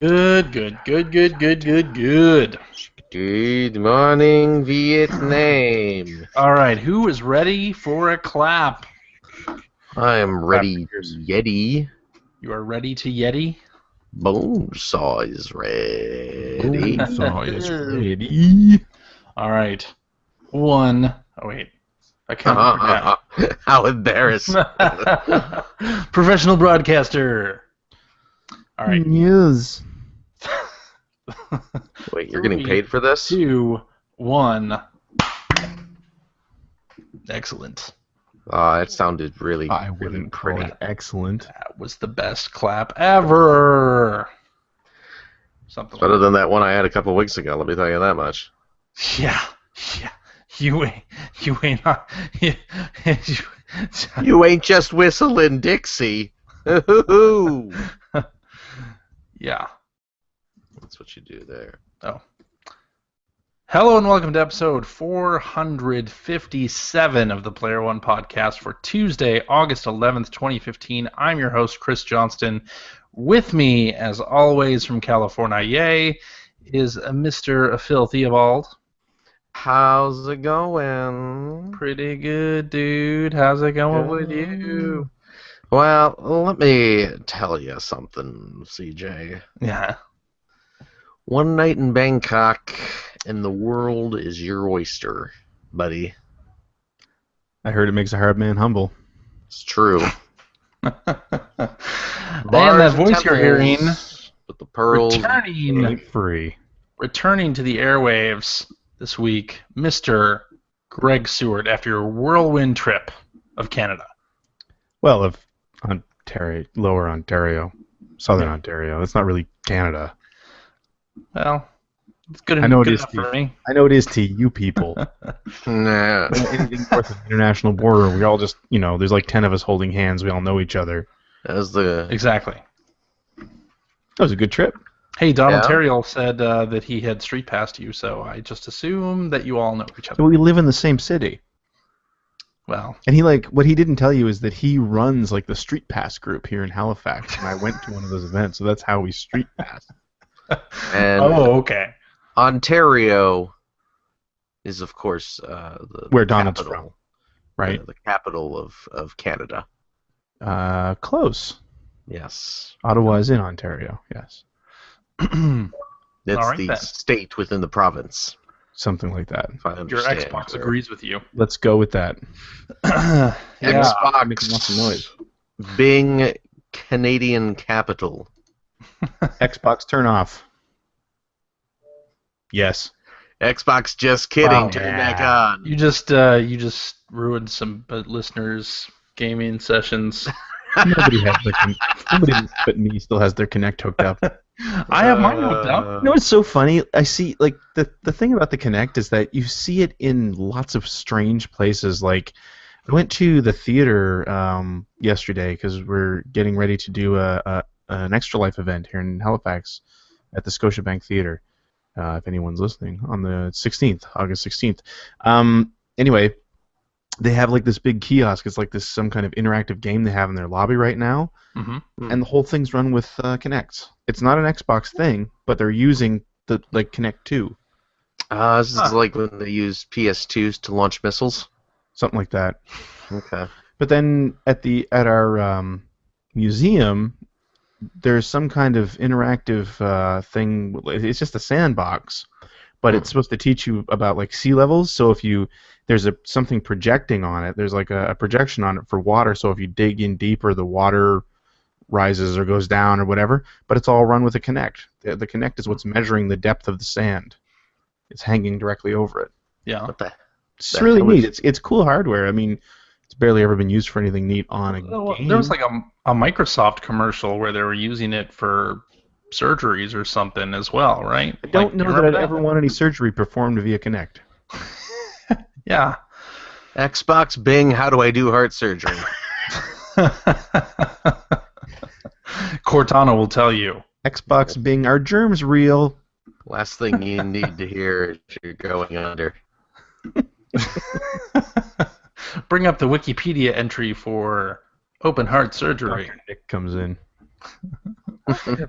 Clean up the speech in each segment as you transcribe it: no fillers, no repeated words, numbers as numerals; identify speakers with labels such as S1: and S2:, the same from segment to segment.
S1: Good, good, good, good, good, good, good.
S2: Good morning, Vietnam.
S1: All right, who is ready for a clap?
S2: I am ready, Yeti.
S1: You are ready to Yeti?
S2: Bonesaw is ready.
S3: Bonesaw is ready.
S1: All right. One. Oh, wait. I can't remember
S2: How embarrassing.
S1: that. Professional broadcaster. All right.
S3: Yes.
S2: Wait, you're getting paid for this?
S1: 2, 1. Excellent.
S2: It sounded really,
S3: I
S2: really
S3: wouldn't call
S2: pretty.
S3: it excellent.
S1: That was the best clap ever. Something
S2: Better
S1: like
S2: than that one I had a couple weeks ago, let me tell you that much.
S1: that. Yeah. You ain't
S2: You ain't just whistling Dixie. Hoo-hoo-hoo.
S1: Yeah.
S2: That's what you do there.
S1: Oh. Hello and welcome to episode 457 of the Player One podcast for Tuesday, August 11th, 2015. I'm your host, Chris Johnston. With me, as always, from California, is Mr. Phil Theobald.
S2: How's it going?
S1: Pretty good, dude. How's it going with you?
S2: Well, let me tell you something, CJ.
S1: Yeah.
S2: One night in Bangkok, and the world is your oyster, buddy.
S3: I heard it makes a hard man humble.
S2: It's true.
S1: And that voice you're hearing,
S2: but the pearls
S3: Ain't free.
S1: returning to the airwaves this week, Mr. Greg Seward, after your whirlwind trip of Canada.
S3: Well, of Ontario, Lower Ontario, Southern Ontario. That's not really Canada.
S1: Well, it's good
S3: I know it
S1: good
S3: is
S1: enough
S3: to
S1: for me.
S3: I know it is to you people.
S2: Nah.
S3: Anything north of the international border, we all just, there's like 10 of us holding hands. We all know each other.
S2: That was the
S1: Exactly.
S3: That was a good trip.
S1: Hey, Donald
S2: Yeah.
S1: Terriel said that he had street passed you, so I just assume that you all know each
S3: So
S1: other.
S3: we live in the same city.
S1: Well,
S3: And what he didn't tell you is that he runs like the Street Pass group here in Halifax, and I went to one of those events, so that's how we street pass.
S2: and
S1: oh, okay.
S2: Ontario is of course the
S3: Where Donald's
S2: capital,
S3: from, right?
S2: the capital of Canada.
S3: Close.
S2: Yes,
S3: Ottawa is in Ontario, yes.
S2: it's
S1: All right,
S2: the
S1: then.
S2: state within the province.
S3: Something like that.
S2: If I
S1: Your
S2: understand.
S1: Xbox agrees with you.
S3: Let's go with that.
S1: Yeah.
S3: Making lots of noise.
S2: Bing Canadian capital.
S3: Xbox turn off. Yes.
S2: Xbox, just kidding.
S1: Wow.
S2: Turn it back on.
S1: You just ruined some listeners' gaming sessions.
S3: Nobody but me still has their Kinect hooked up.
S1: I have mine hooked up.
S3: You know what's so funny? I see, like, the thing about the Kinect is that you see it in lots of strange places. Like, I went to the theater yesterday because we're getting ready to do an Extra Life event here in Halifax at the Scotiabank Theater, if anyone's listening, on the 16th, August 16th. Anyway, they have, like, this big kiosk. It's like some kind of interactive game they have in their lobby right now.
S1: Mm-hmm.
S3: And the whole thing's run with Kinect. It's not an Xbox thing, but they're using the Kinect 2,
S2: This is like when they use PS2s to launch missiles.
S3: something like that.
S2: Okay.
S3: But then at our museum, there's some kind of interactive thing. It's just a sandbox, but it's supposed to teach you about like sea levels. So if there's something projecting on it, there's like a projection on it for water. So if you dig in deeper, the water rises or goes down or whatever, but it's all run with a Kinect. The Kinect is what's measuring the depth of the sand. It's hanging directly over it.
S1: Yeah.
S2: What the?
S3: It's
S2: The
S3: really
S2: hell
S3: neat.
S2: is-
S3: It's cool hardware. I mean, it's barely ever been used for anything neat on a game.
S1: There was like a Microsoft commercial where they were using it for surgeries or something as well, right?
S3: I don't know
S1: you
S3: that I'd
S1: remember
S3: ever want any surgery performed via Kinect.
S1: Yeah.
S2: Xbox, Bing, how do I do heart surgery?
S1: Cortana will tell you.
S3: Xbox Bing, are germs real?
S2: Last thing you need to hear is you're going under.
S1: Bring up the Wikipedia entry for open heart surgery.
S3: Dr. Nick comes in.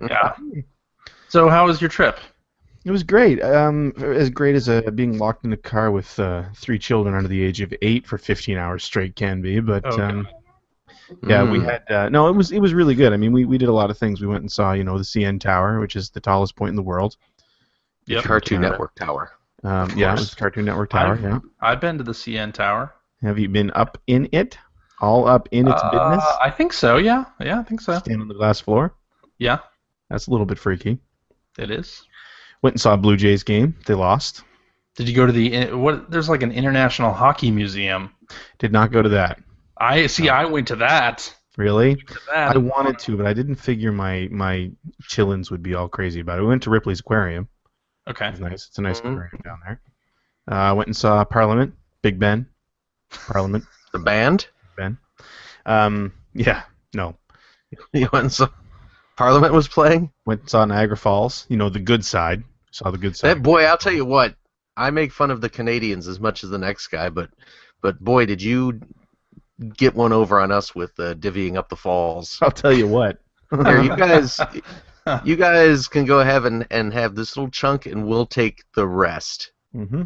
S1: Yeah. So how was your trip?
S3: It was great. As great as being locked in a car with 3 children under the age of 8 for 15 hours straight can be. But
S1: Oh God.
S3: yeah, we had no. It was really good. I mean, we did a lot of things. We went and saw the CN Tower, which is the tallest point in the world.
S1: Yep.
S2: Cartoon Network Tower.
S3: Yeah, it was the Cartoon Network Tower. Yeah.
S1: I've been to the CN Tower.
S3: Have you been up in it? All up in its business?
S1: I think so. Yeah. Yeah, I think so.
S3: Stand on the glass floor?
S1: Yeah,
S3: That's a little bit freaky.
S1: it is.
S3: Went and saw a Blue Jays game. They lost.
S1: Did you go to there's like an international hockey museum.
S3: Did not go to that.
S1: I went to that.
S3: Really?
S1: To that.
S3: I wanted to, but I didn't figure my chillins would be all crazy about it. We went to Ripley's Aquarium.
S1: Okay.
S3: It's nice. It's a nice aquarium down there. Went and saw Parliament. Big Ben. Parliament.
S2: The band?
S3: Ben. Yeah. No.
S2: You went and saw Parliament was playing?
S3: Went and saw Niagara Falls. The good side. Saw the good side.
S2: That boy, I'll tell you what. I make fun of the Canadians as much as the next guy, but boy, did you get one over on us with divvying up the falls.
S3: I'll tell you what.
S2: Here, you guys can go ahead and have this little chunk, and we'll take the rest.
S3: Mm-hmm.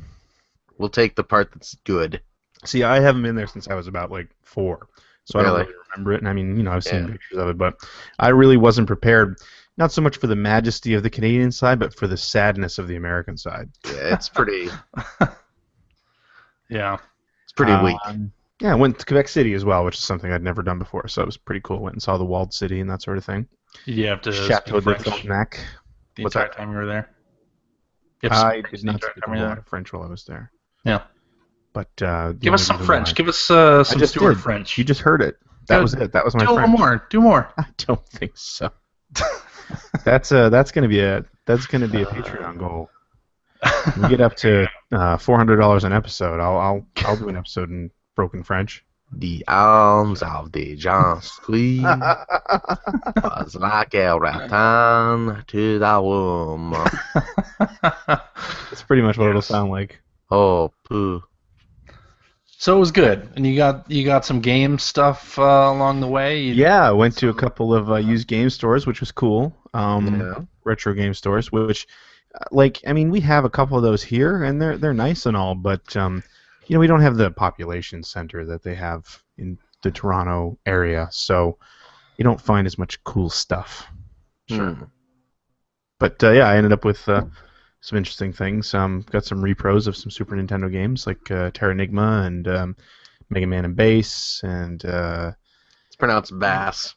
S2: We'll take the part that's good.
S3: See, I haven't been there since I was about 4, so
S2: Really?
S3: I don't really remember it. And I mean, I've seen pictures of it, but I really wasn't prepared. Not so much for the majesty of the Canadian side, but for the sadness of the American side.
S2: Yeah, it's pretty.
S1: Yeah.
S2: It's pretty weak.
S3: Yeah, I went to Quebec City as well, which is something I'd never done before, so it was pretty cool. Went and saw the walled city and that sort of thing.
S1: Did you have to
S3: Chateau
S1: speak
S3: de
S1: French
S3: Frontenac.
S1: the
S3: What's
S1: entire
S3: that?
S1: time you were there?
S3: I did not speak a lot of French while I was there.
S1: Yeah.
S3: But
S1: give us some French. Give us
S3: I
S1: some
S3: just
S1: Stewart
S3: did.
S1: French.
S3: You just heard it. That was it. That was my
S1: Do
S3: French.
S1: more. Do more.
S3: I don't think so. That's gonna be a Patreon goal. When we get up to $400 an episode, I'll do an episode in broken French.
S2: The arms of the John Queen was like a rattan to the womb.
S3: That's pretty much what it'll sound like.
S2: Oh, poo.
S1: So it was good, and you got some game stuff along the way.
S3: Yeah, I went to a couple of used game stores, which was cool.
S2: Yeah.
S3: Retro game stores, which, we have a couple of those here, and they're nice and all, but we don't have the population center that they have in the Toronto area, so you don't find as much cool stuff.
S2: Sure.
S3: But yeah, I ended up with some interesting things. Got some repros of some Super Nintendo games like Terranigma and Mega Man and Bass, and
S2: It's pronounced bass.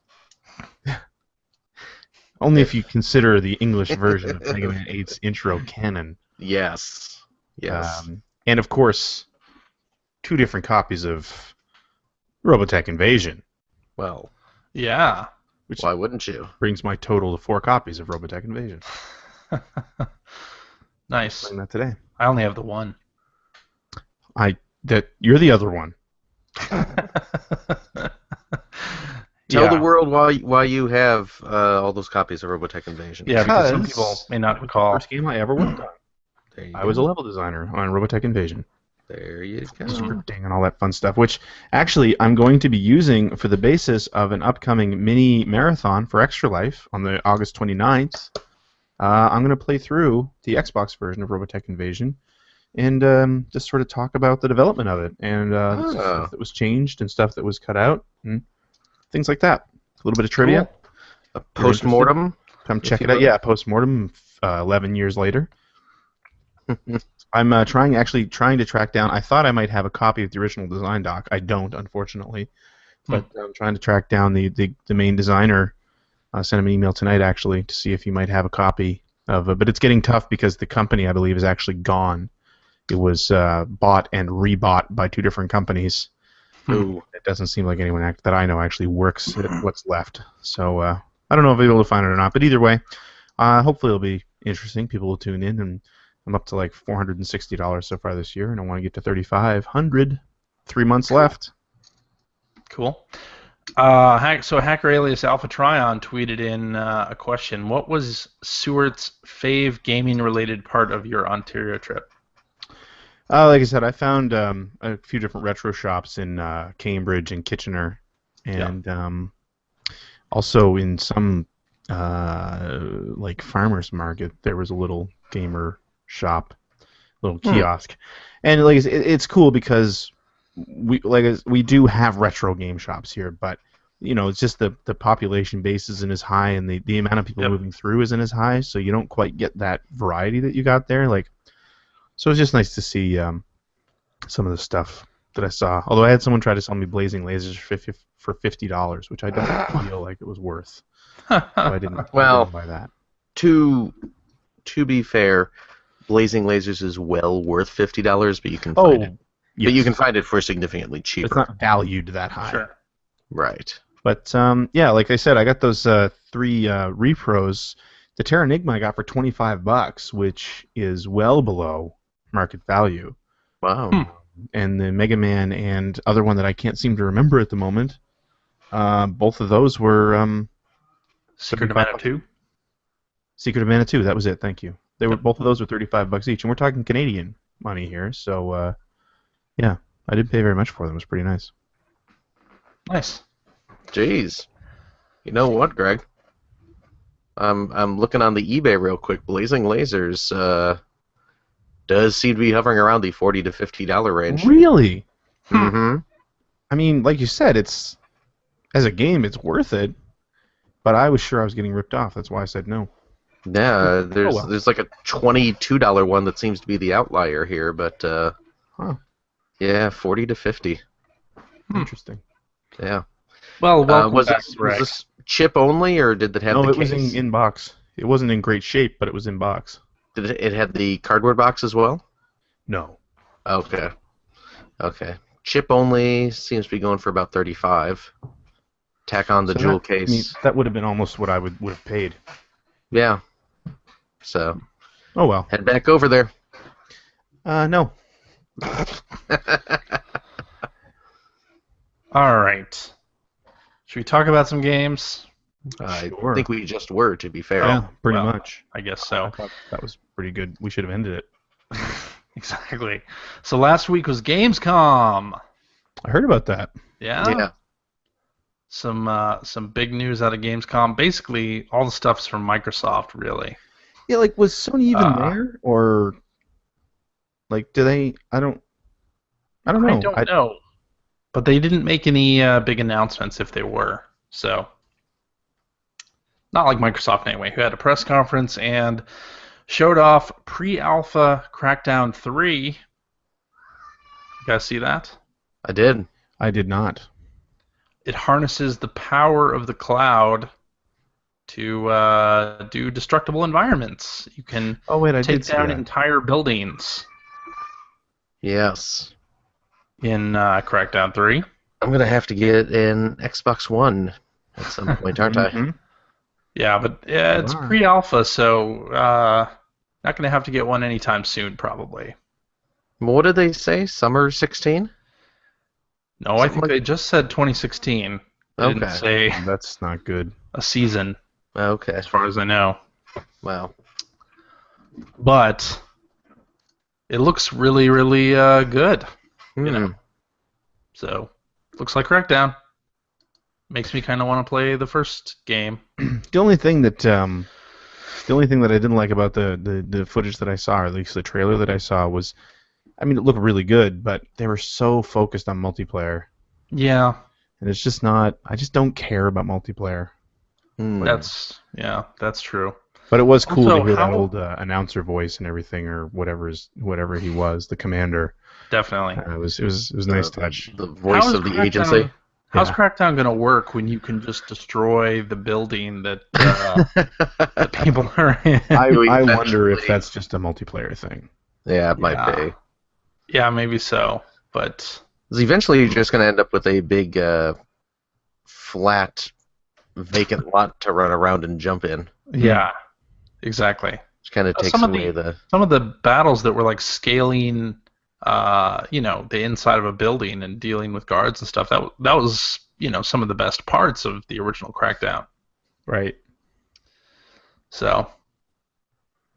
S3: only if you consider the English version of Mega Man 8's intro canon.
S2: Yes.
S3: And of course, 2 different copies of Robotech Invasion.
S2: Well,
S1: Yeah.
S3: Which
S2: why wouldn't you?
S3: brings my total to 4 copies of Robotech Invasion.
S1: Nice.
S3: Playing that today.
S1: I only have the one.
S3: You're the other one.
S2: Tell
S1: Yeah.
S2: the world why you have all those copies of Robotech Invasion.
S1: Yeah, because some
S3: Because
S1: people may not
S3: It was
S1: recall.
S3: the first game I ever worked on.
S2: There you
S3: I
S2: go.
S3: was a level designer on Robotech Invasion.
S2: There you go.
S3: Scripting and all that fun stuff, which actually I'm going to be using for the basis of an upcoming mini marathon for Extra Life on the August 29th. I'm going to play through the Xbox version of Robotech Invasion and just sort of talk about the development of it and stuff that was changed and stuff that was cut out and things like that. A little bit of trivia.
S2: A post-mortem.
S3: Come check it out. Yeah, post-mortem 11 years later. I'm trying to track down. I thought I might have a copy of the original design doc. I don't, unfortunately. But I'm trying to track down the main designer. Sent him an email tonight, actually, to see if he might have a copy of it. But it's getting tough because the company, I believe, is actually gone. It was bought and rebought by 2 different companies.
S2: Ooh.
S3: It doesn't seem like anyone that I know actually works at what's left. So I don't know if I'll be able to find it or not. But either way, hopefully it'll be interesting. People will tune in, and I'm up to like $460 so far this year, and I want to get to $3,500. 3 months left.
S1: Cool. So Hacker Alias Alpha Trion tweeted in a question. What was Stewart's fave gaming-related part of your Ontario trip?
S3: Like I said, I found a few different retro shops in Cambridge and Kitchener, and also in some like farmers market, there was a little gamer shop, little kiosk, and like it's cool because we do have retro game shops here, but it's just the population base isn't as high, and the amount of people moving through isn't as high, so you don't quite get that variety that you got there. Like, so it's just nice to see some of the stuff that I saw. Although I had someone try to sell me blazing lasers for $50, which I don't feel like it was worth. So I didn't buy that.
S2: To be fair, blazing lasers is well worth $50, but you can find it.
S3: Yes.
S2: But you can find it for significantly cheaper.
S3: It's not valued that high.
S1: Sure.
S2: Right.
S3: But yeah, like I said, I got those 3 repros. The Terra Enigma I got for $25, which is well below market value.
S2: Wow.
S3: And the Mega Man and other one that I can't seem to remember at the moment, both of those were
S1: Secret of Mana 2?
S3: Secret of Mana 2, that was it, thank you. They were both of those were $35 each, and we're talking Canadian money here, so yeah, I didn't pay very much for them. It was pretty nice.
S1: Nice.
S2: Jeez. You know what, Greg? I'm looking on the eBay real quick. Blazing Lasers does seem to be hovering around the $40 to $50 range.
S3: Really?
S2: Mm-hmm.
S3: I mean, like you said, it's as a game, it's worth it. But I was sure I was getting ripped off. That's why I said no.
S2: Yeah, there's like a $22 one that seems to be the outlier here, but yeah, 40 to 50.
S3: Interesting.
S2: Yeah.
S1: Well,
S2: was this chip only, or did it have the case?
S3: No, it was in box. It wasn't in great shape, but it was in box.
S2: Did it had the cardboard box as well?
S3: No.
S2: Okay. Chip only seems to be going for about $35. Tack on the jewel case.
S3: I mean, that would have been almost what I would have paid.
S2: Yeah. So.
S3: Oh well.
S2: Head back over there.
S3: No.
S1: All right. Should we talk about some games?
S2: I think we just were, to be fair.
S3: Yeah, pretty much.
S1: I guess so.
S3: I thought that was pretty good. We should have ended it.
S1: Exactly. So last week was Gamescom.
S3: I heard about that.
S2: Yeah.
S1: Some big news out of Gamescom. Basically, all the stuff's from Microsoft, really.
S3: Yeah, like, was Sony even there, or like, do they? I don't know.
S1: I don't know. But they didn't make any big announcements if they were. So, not like Microsoft anyway, who had a press conference and showed off pre-alpha Crackdown 3. You guys see that?
S2: I did.
S3: I did not.
S1: It harnesses the power of the cloud to do destructible environments. You can take down entire buildings.
S2: Yes.
S1: In Crackdown 3.
S2: I'm going to have to get an Xbox One at some point, aren't I?
S1: Yeah, but it's pre-alpha, so not going to have to get one anytime soon, probably.
S2: What did they say? Summer 16?
S1: No, I think they just said 2016. They didn't say
S3: that's not good.
S1: A season.
S2: Okay.
S1: As far as I know.
S2: Wow.
S1: But it looks really, really good. You know. So, looks like Crackdown. Makes me kind of want to play the first game.
S3: The only thing that I didn't like about the footage that I saw, or at least the trailer that I saw, was, I mean, it looked really good, but they were so focused on multiplayer.
S1: Yeah.
S3: And it's just not. I just don't care about multiplayer.
S1: That's true.
S3: But it was cool to hear that old announcer voice and everything, or whatever he was, the commander.
S1: Definitely.
S3: It was nice touch.
S2: The voice of the agency.
S1: How's Crackdown going to work when you can just destroy the building that the people are in?
S3: I wonder if that's just a multiplayer thing.
S2: Yeah, it might be.
S1: Yeah, maybe so. But
S2: eventually you're just going to end up with a big, flat, vacant lot to run around and jump in.
S1: Yeah, exactly.
S2: Which kind of takes away
S1: some of the battles that were like scaling. The inside of a building and dealing with guards and stuff. That was, some of the best parts of the original Crackdown.
S3: Right.
S1: So,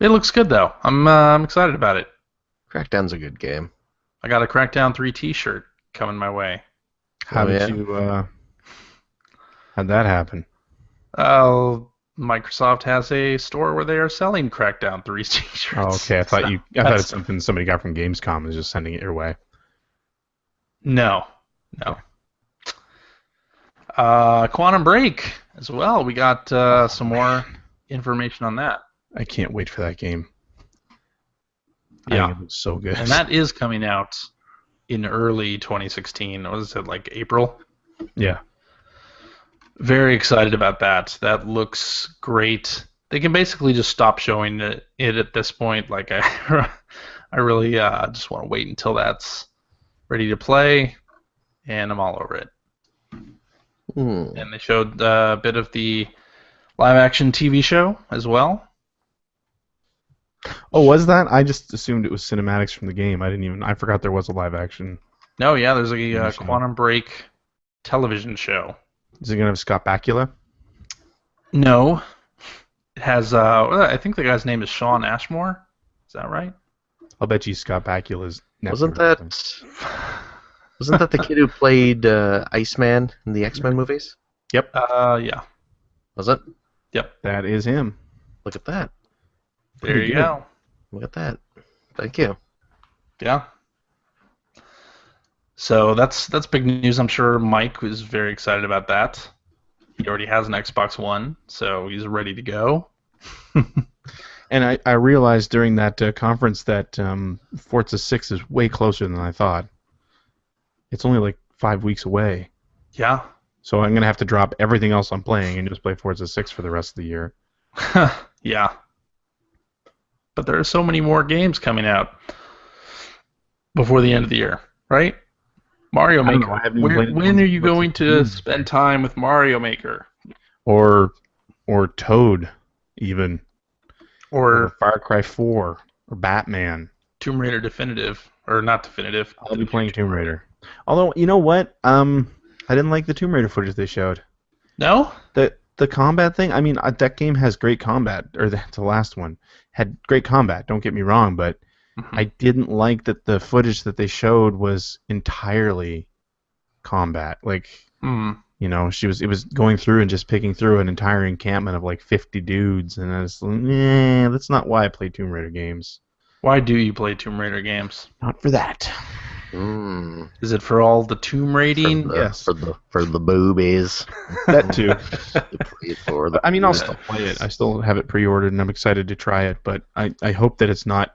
S1: it looks good though. I'm excited about it.
S2: Crackdown's a good game.
S1: I got a Crackdown 3 T-shirt coming my way.
S3: How'd that happen?
S1: Oh, Microsoft has a store where they are selling Crackdown 3 t-shirts.
S3: Oh, okay. I thought
S1: That's-
S3: it's something somebody got from Gamescom and is just sending it your way.
S1: No. Quantum Break as well. We got some more information on that.
S3: I can't wait for that game. I
S1: Yeah.
S3: think it looks so good.
S1: And that is coming out in early 2016. What is it, like April?
S3: Yeah.
S1: Very excited about that. That looks great. They can basically just stop showing it at this point. Like I really just want to wait until that's ready to play, and I'm all over it. And they showed a bit of the live-action TV show as well.
S3: Oh, was that? I just assumed it was cinematics from the game. I forgot there was a live action.
S1: No, yeah, there's a
S3: TV show.
S1: Quantum Break television show.
S3: Is it gonna have Scott Bakula?
S1: No, it has. I think the guy's name is Sean Ashmore. Is that right?
S3: I'll bet you Scott Bakula's.
S2: Wasn't that the kid who played Iceman in the X-Men movies?
S3: Yep.
S1: Yeah.
S2: Was it?
S1: Yep.
S3: That is him.
S2: Look at that.
S1: There you go.
S2: Look at that. Thank you.
S1: Yeah. So that's big news. I'm sure Mike was very excited about that. He already has an Xbox One, so he's ready to go.
S3: And I realized during that conference that Forza 6 is way closer than I thought. It's only like 5 weeks away.
S1: Yeah.
S3: So I'm going to have to drop everything else I'm playing and just play Forza 6 for the rest of the year.
S1: Yeah. But there are so many more games coming out before the end of the year, right? Mario Maker. When are you going to spend time with Mario Maker?
S3: Or Toad, even.
S1: Or
S3: Far Cry 4. Or Batman.
S1: Tomb Raider Definitive. Or not Definitive.
S3: I'll be playing Tomb Raider. Although, you know what? I didn't like the Tomb Raider footage they showed.
S1: No?
S3: The combat thing, I mean, that game has great combat, or the last one had great combat, don't get me wrong, but I didn't like that the footage that they showed was entirely combat. Like, you know, it was going through and just picking through an entire encampment of like 50 dudes, and I was like, that's not why I play Tomb Raider games.
S1: Why do you play Tomb Raider games?
S3: Not for that.
S1: Is it for all the tomb raiding?
S3: Yes.
S2: For the boobies.
S3: That too.
S2: I
S3: mean, I'll still play it. I still have it pre-ordered, and I'm excited to try it. But I hope that it's not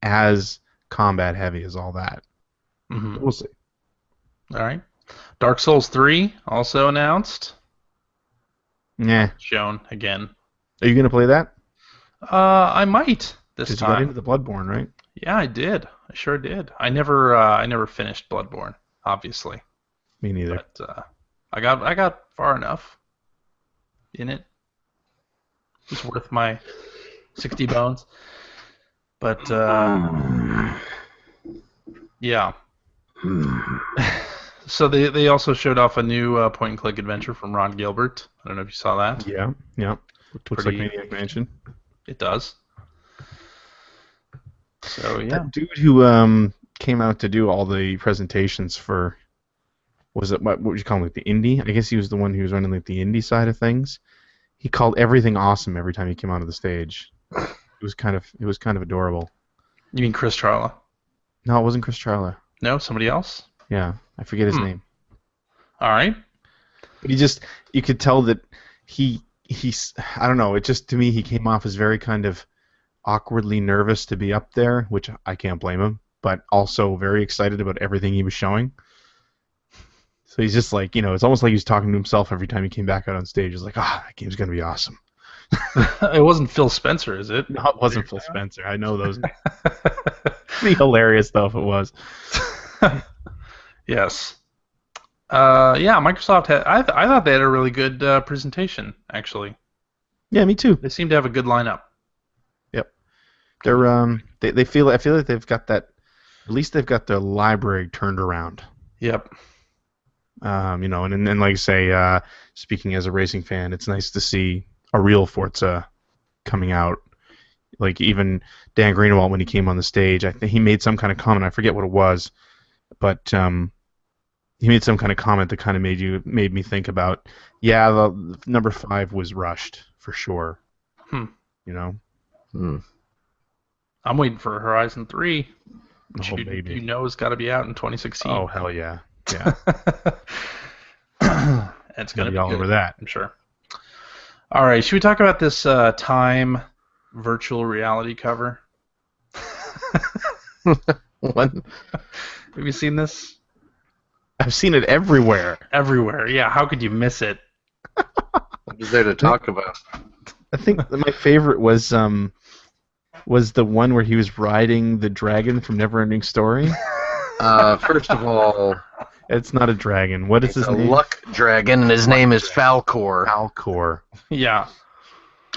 S3: as combat heavy as all that. We'll see.
S1: All right. Dark Souls 3 also announced.
S3: Yeah.
S1: Shown again.
S3: Are you gonna play that?
S1: I might this time.
S3: You got into the Bloodborne, right?
S1: Yeah, I did. I sure did. I never finished Bloodborne, obviously.
S3: Me neither.
S1: But I got far enough in it. It's worth my 60 bones. But yeah. So they also showed off a new point and click adventure from Ron Gilbert. I don't know if you saw that.
S3: Yeah. Looks like Maniac Mansion.
S1: It does. So yeah.
S3: That dude who came out to do all the presentations for, what would you call him, like the indie? I guess he was the one who was running like the indie side of things. He called everything awesome every time he came onto the stage. It was kind of adorable.
S1: You mean Chris Charla?
S3: No, it wasn't Chris Charla.
S1: No, somebody else?
S3: Yeah, I forget his name.
S1: All right.
S3: But you could tell that he's, I don't know, it just, to me, he came off as very kind of awkwardly nervous to be up there, which I can't blame him, but also very excited about everything he was showing. So he's just like, it's almost like he was talking to himself every time he came back out on stage. He's like, that game's going to be awesome.
S1: It wasn't Phil Spencer, is it?
S3: No, it wasn't Phil Spencer. I know those. It'd be hilarious, though, if it was.
S1: Yes. Yeah, Microsoft had. I thought they had a really good presentation, actually.
S3: Yeah, me too.
S1: They seem to have a good lineup.
S3: Yep. They're I feel like they've got that. At least they've got their library turned around.
S1: Yep.
S3: And like I say, speaking as a racing fan, it's nice to see a real Forza coming out. Like even Dan Greenwald, when he came on the stage, I think he made some kind of comment. I forget what it was, but he made some kind of comment that kind of made me think about, yeah, the number 5 was rushed for sure.
S1: Hmm.
S3: You know.
S2: Hmm.
S1: I'm waiting for Horizon 3. Which
S3: Oh, baby.
S1: you know has got to be out in 2016.
S3: Oh, hell yeah. Yeah.
S1: It's going to be
S3: all
S1: good,
S3: over that.
S1: I'm sure. All right, should we talk about this Time virtual reality cover?
S2: What?
S1: Have you seen this?
S3: I've seen it everywhere.
S1: Everywhere. Yeah, how could you miss it?
S2: What is there to talk about?
S3: I think my favorite was the one where he was riding the dragon from Neverending Story.
S2: First of all,
S3: It's not a dragon. What is
S2: it's
S3: his
S2: a
S3: name?
S2: luck dragon, and his name is Falcor.
S3: Falcor.
S1: Yeah.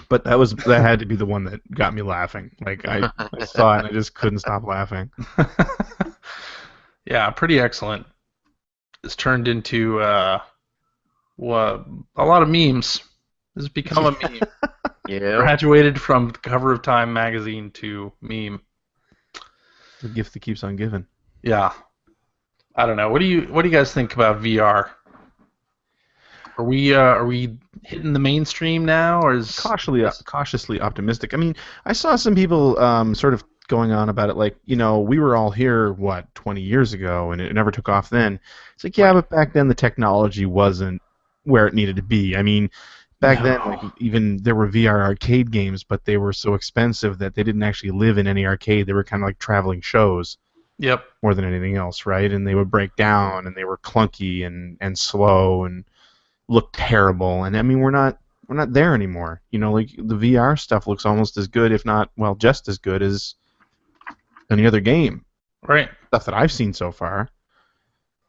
S3: But that had to be the one that got me laughing. Like I saw it and I just couldn't stop laughing.
S1: Yeah, pretty excellent. It's turned into a lot of memes. This has become a meme.
S2: Yeah.
S1: Graduated from the cover of Time magazine to meme.
S3: The gift that keeps on giving.
S1: Yeah. I don't know. What do you guys think about VR? Are we hitting the mainstream now, or is
S3: Cautiously optimistic. I mean, I saw some people sort of going on about it, like, we were all here 20 years ago, and it never took off then. It's like, yeah, but back then the technology wasn't where it needed to be. I mean, back then, like, even there were VR arcade games, but they were so expensive that they didn't actually live in any arcade. They were kind of like traveling shows.
S1: Yep.
S3: More than anything else, right? And they would break down, and they were clunky and slow and looked terrible. And I mean, we're not there anymore. Like the VR stuff looks almost as good, if not, well, just as good as any other game.
S1: Right.
S3: Stuff that I've seen so far.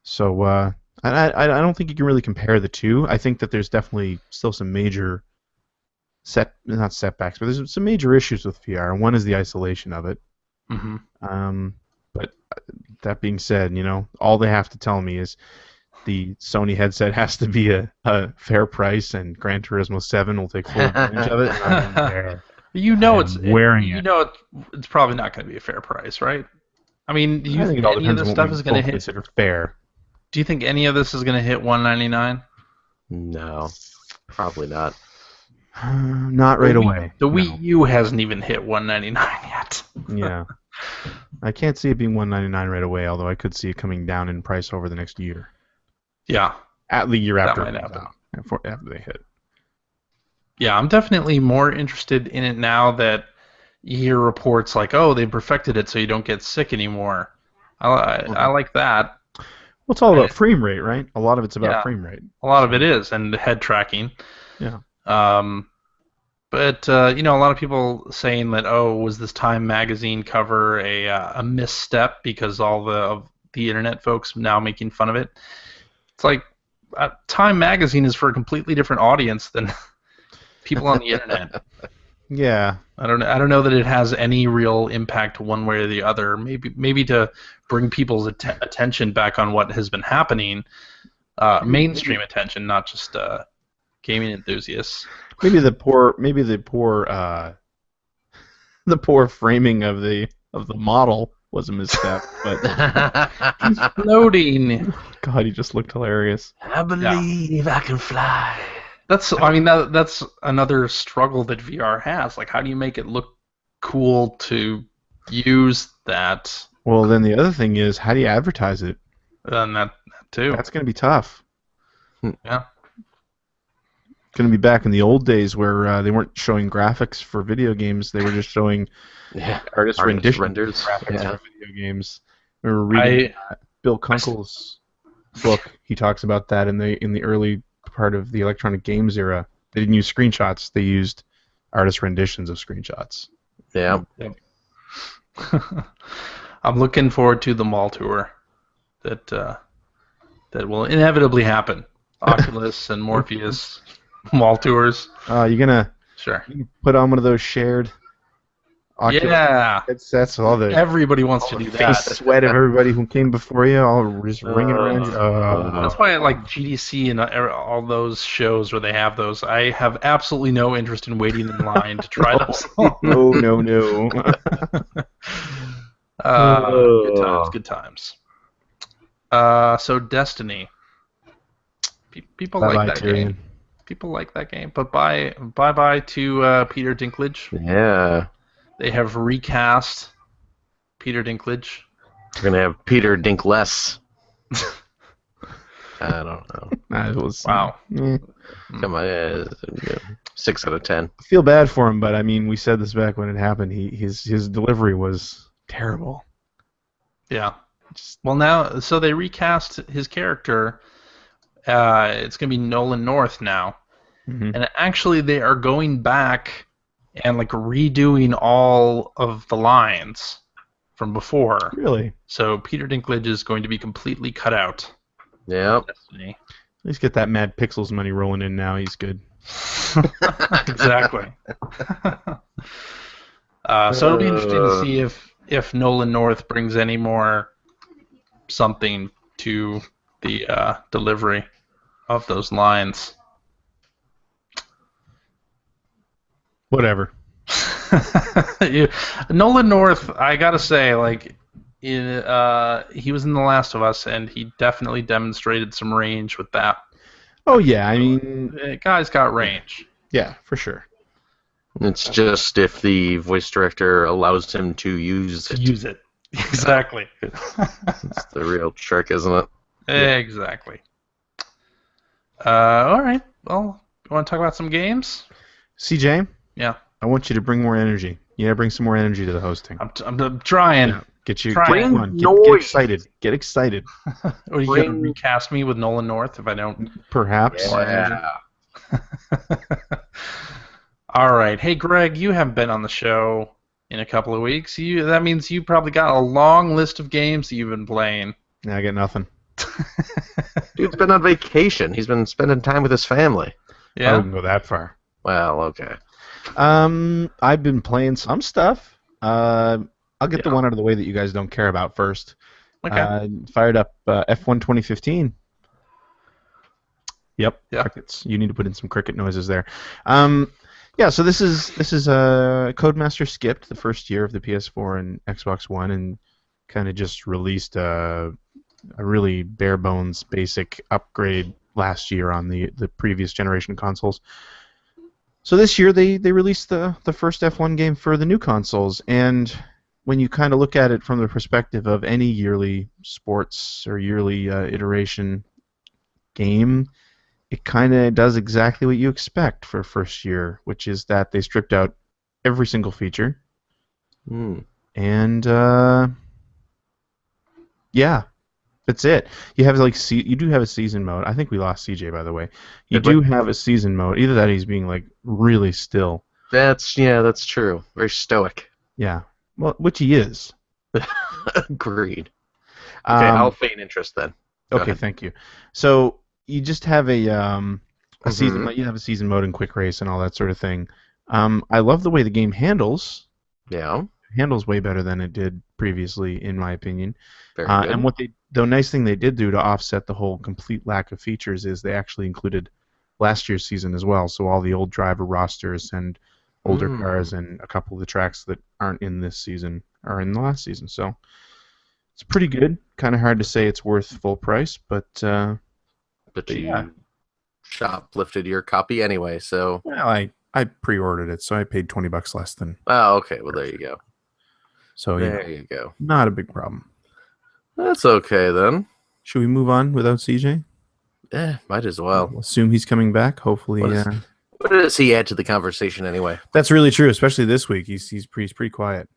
S3: So I don't think you can really compare the two. I think that there's definitely still some major not setbacks, but there's some major issues with VR. One is the isolation of it.
S1: Mm-hmm.
S3: But that being said, all they have to tell me is the Sony headset has to be a fair price, and Gran Turismo 7 will take full advantage of it. And I'm there.
S1: It's probably not going to be a fair price, right? I mean, do you think
S3: it all
S1: any of
S3: depends
S1: this
S3: on
S1: stuff
S3: what
S1: is going to hit?
S3: Consider fair.
S1: Do you think any of this is going to hit $199?
S2: No, probably not.
S3: Not right away.
S1: The Wii U hasn't even hit $199 yet.
S3: Yeah. I can't see it being $199 right away, although I could see it coming down in price over the next year.
S1: Yeah.
S3: At the year after
S1: That might happen.
S3: After they hit.
S1: Yeah, I'm definitely more interested in it now that you hear reports like, oh, they perfected it so you don't get sick anymore. I like that.
S3: Well, it's all about frame rate, right? A lot of it's about frame rate.
S1: A lot of it is, and head tracking.
S3: Yeah.
S1: But a lot of people saying that, was this Time magazine cover a misstep because all the internet folks now making fun of it? It's like Time magazine is for a completely different audience than people on the internet.
S3: Yeah.
S1: I don't know that it has any real impact one way or the other. Maybe to bring people's attention back on what has been happening, mainstream attention, not just gaming enthusiasts.
S3: Maybe the poor framing of the model was a misstep, but
S1: he's floating.
S3: God, he just looked hilarious.
S2: I believe I can fly.
S1: That's another struggle that VR has. Like, how do you make it look cool to use that?
S3: Well, then the other thing is, how do you advertise it?
S1: And that too.
S3: That's going to be tough.
S1: Yeah.
S3: Going to be back in the old days where they weren't showing graphics for video games; they were just showing artist renders graphics for video games. I remember reading Bill Kunkel's book. He talks about that in the early part of the electronic games era. They didn't use screenshots; they used artist renditions of screenshots.
S2: Yeah.
S1: Yep. I'm looking forward to the mall tour that will inevitably happen. Oculus and Morpheus mall tours.
S3: You gonna put on one of those shared Oculus headsets?
S1: Everybody wants to do that.
S3: Face sweat of everybody who came before you, all just ringing around you.
S1: That's why I like GDC and all those shows where they have those. I have absolutely no interest in waiting in line to try those.
S3: No.
S1: Good times. So Destiny. People
S3: Bye
S1: like
S3: bye,
S1: that
S3: Tyrion.
S1: game. People like that game. But bye to Peter Dinklage.
S2: Yeah.
S1: They have recast Peter Dinklage.
S2: We're going to have Peter Dinkless. I don't know.
S3: It was,
S1: Wow.
S2: Come on. 6 out of 10.
S3: I feel bad for him, but I mean, we said this back when it happened. His delivery was terrible.
S1: Yeah. Well, now, so they recast his character. It's going to be Nolan North now.
S3: Mm-hmm.
S1: And actually, they are going back and like redoing all of the lines from before.
S3: Really?
S1: So Peter Dinklage is going to be completely cut out.
S2: Yep.
S1: Destiny.
S3: At least get that Mad Pixels money rolling in now. He's good.
S1: Exactly. So it'll be interesting to see if Nolan North brings any more something to the delivery of those lines.
S3: Whatever.
S1: Nolan North, I gotta say, like, he was in The Last of Us, and he definitely demonstrated some range with that.
S3: Oh, yeah. I mean,
S1: The guy's got range.
S3: yeah, for sure.
S2: It's just if the voice director allows him to use it.
S1: Use it. Exactly.
S2: It's the real trick, isn't it?
S1: Exactly. All right. Well, you want to talk about some games?
S3: CJ?
S1: Yeah.
S3: I want you to bring more energy. Yeah, bring some more energy to the hosting.
S1: I'm trying.
S3: Yeah. Get you
S1: Try
S3: come
S1: it.
S3: on, get excited. Get excited.
S1: What, are you going to recast me with Nolan North if I don't?
S3: Perhaps.
S2: Yeah.
S1: All right. Hey, Greg, you haven't been on the show in a couple of weeks. That means you probably got a long list of games that you've been playing.
S3: Yeah, I get nothing.
S2: Dude's been on vacation. He's been spending time with his family.
S3: I
S1: Yeah.
S3: wouldn't go that far.
S2: Well, okay.
S3: I've been playing some stuff. I'll get the one out of the way that you guys don't care about first.
S1: Okay.
S3: Fired up F1 2015. Yep.
S1: Yeah.
S3: Crickets. You need to put in some cricket noises there. Yeah. So this is Codemaster skipped the first year of the PS4 and Xbox One and kind of just released a really bare bones basic upgrade last year on the previous generation consoles. So this year they released the first F1 game for the new consoles, and when you kind of look at it from the perspective of any yearly sports or yearly iteration game, it kind of does exactly what you expect for first year, which is that they stripped out every single feature, and yeah, that's it. You have you do have a season mode. I think we lost CJ, by the way. You do have a season mode. Either that, or he's being like really still.
S2: That's true. Very stoic.
S3: Yeah, well, which he is.
S2: Agreed. Okay, I'll feign interest then.
S3: Okay, thank you. So you just have a season. You have a season mode and quick race and all that sort of thing. I love the way the game handles.
S2: Yeah.
S3: It handles way better than it did previously, in my opinion.
S2: Very good.
S3: And the nice thing they did do to offset the whole complete lack of features is they actually included last year's season as well. So all the old driver rosters and older cars and a couple of the tracks that aren't in this season are in the last season. So it's pretty good. Kind of hard to say it's worth full price, but
S2: you shoplifted your copy anyway, so.
S3: Well, I pre-ordered it, so I paid $20 less than.
S2: Oh, okay. Well, there you go.
S3: So
S2: there you go.
S3: Not a big problem.
S2: That's okay then.
S3: Should we move on without CJ?
S2: Might as well.
S3: We'll assume he's coming back. Hopefully.
S2: What does he add to the conversation anyway?
S3: That's really true, especially this week. He's pretty quiet.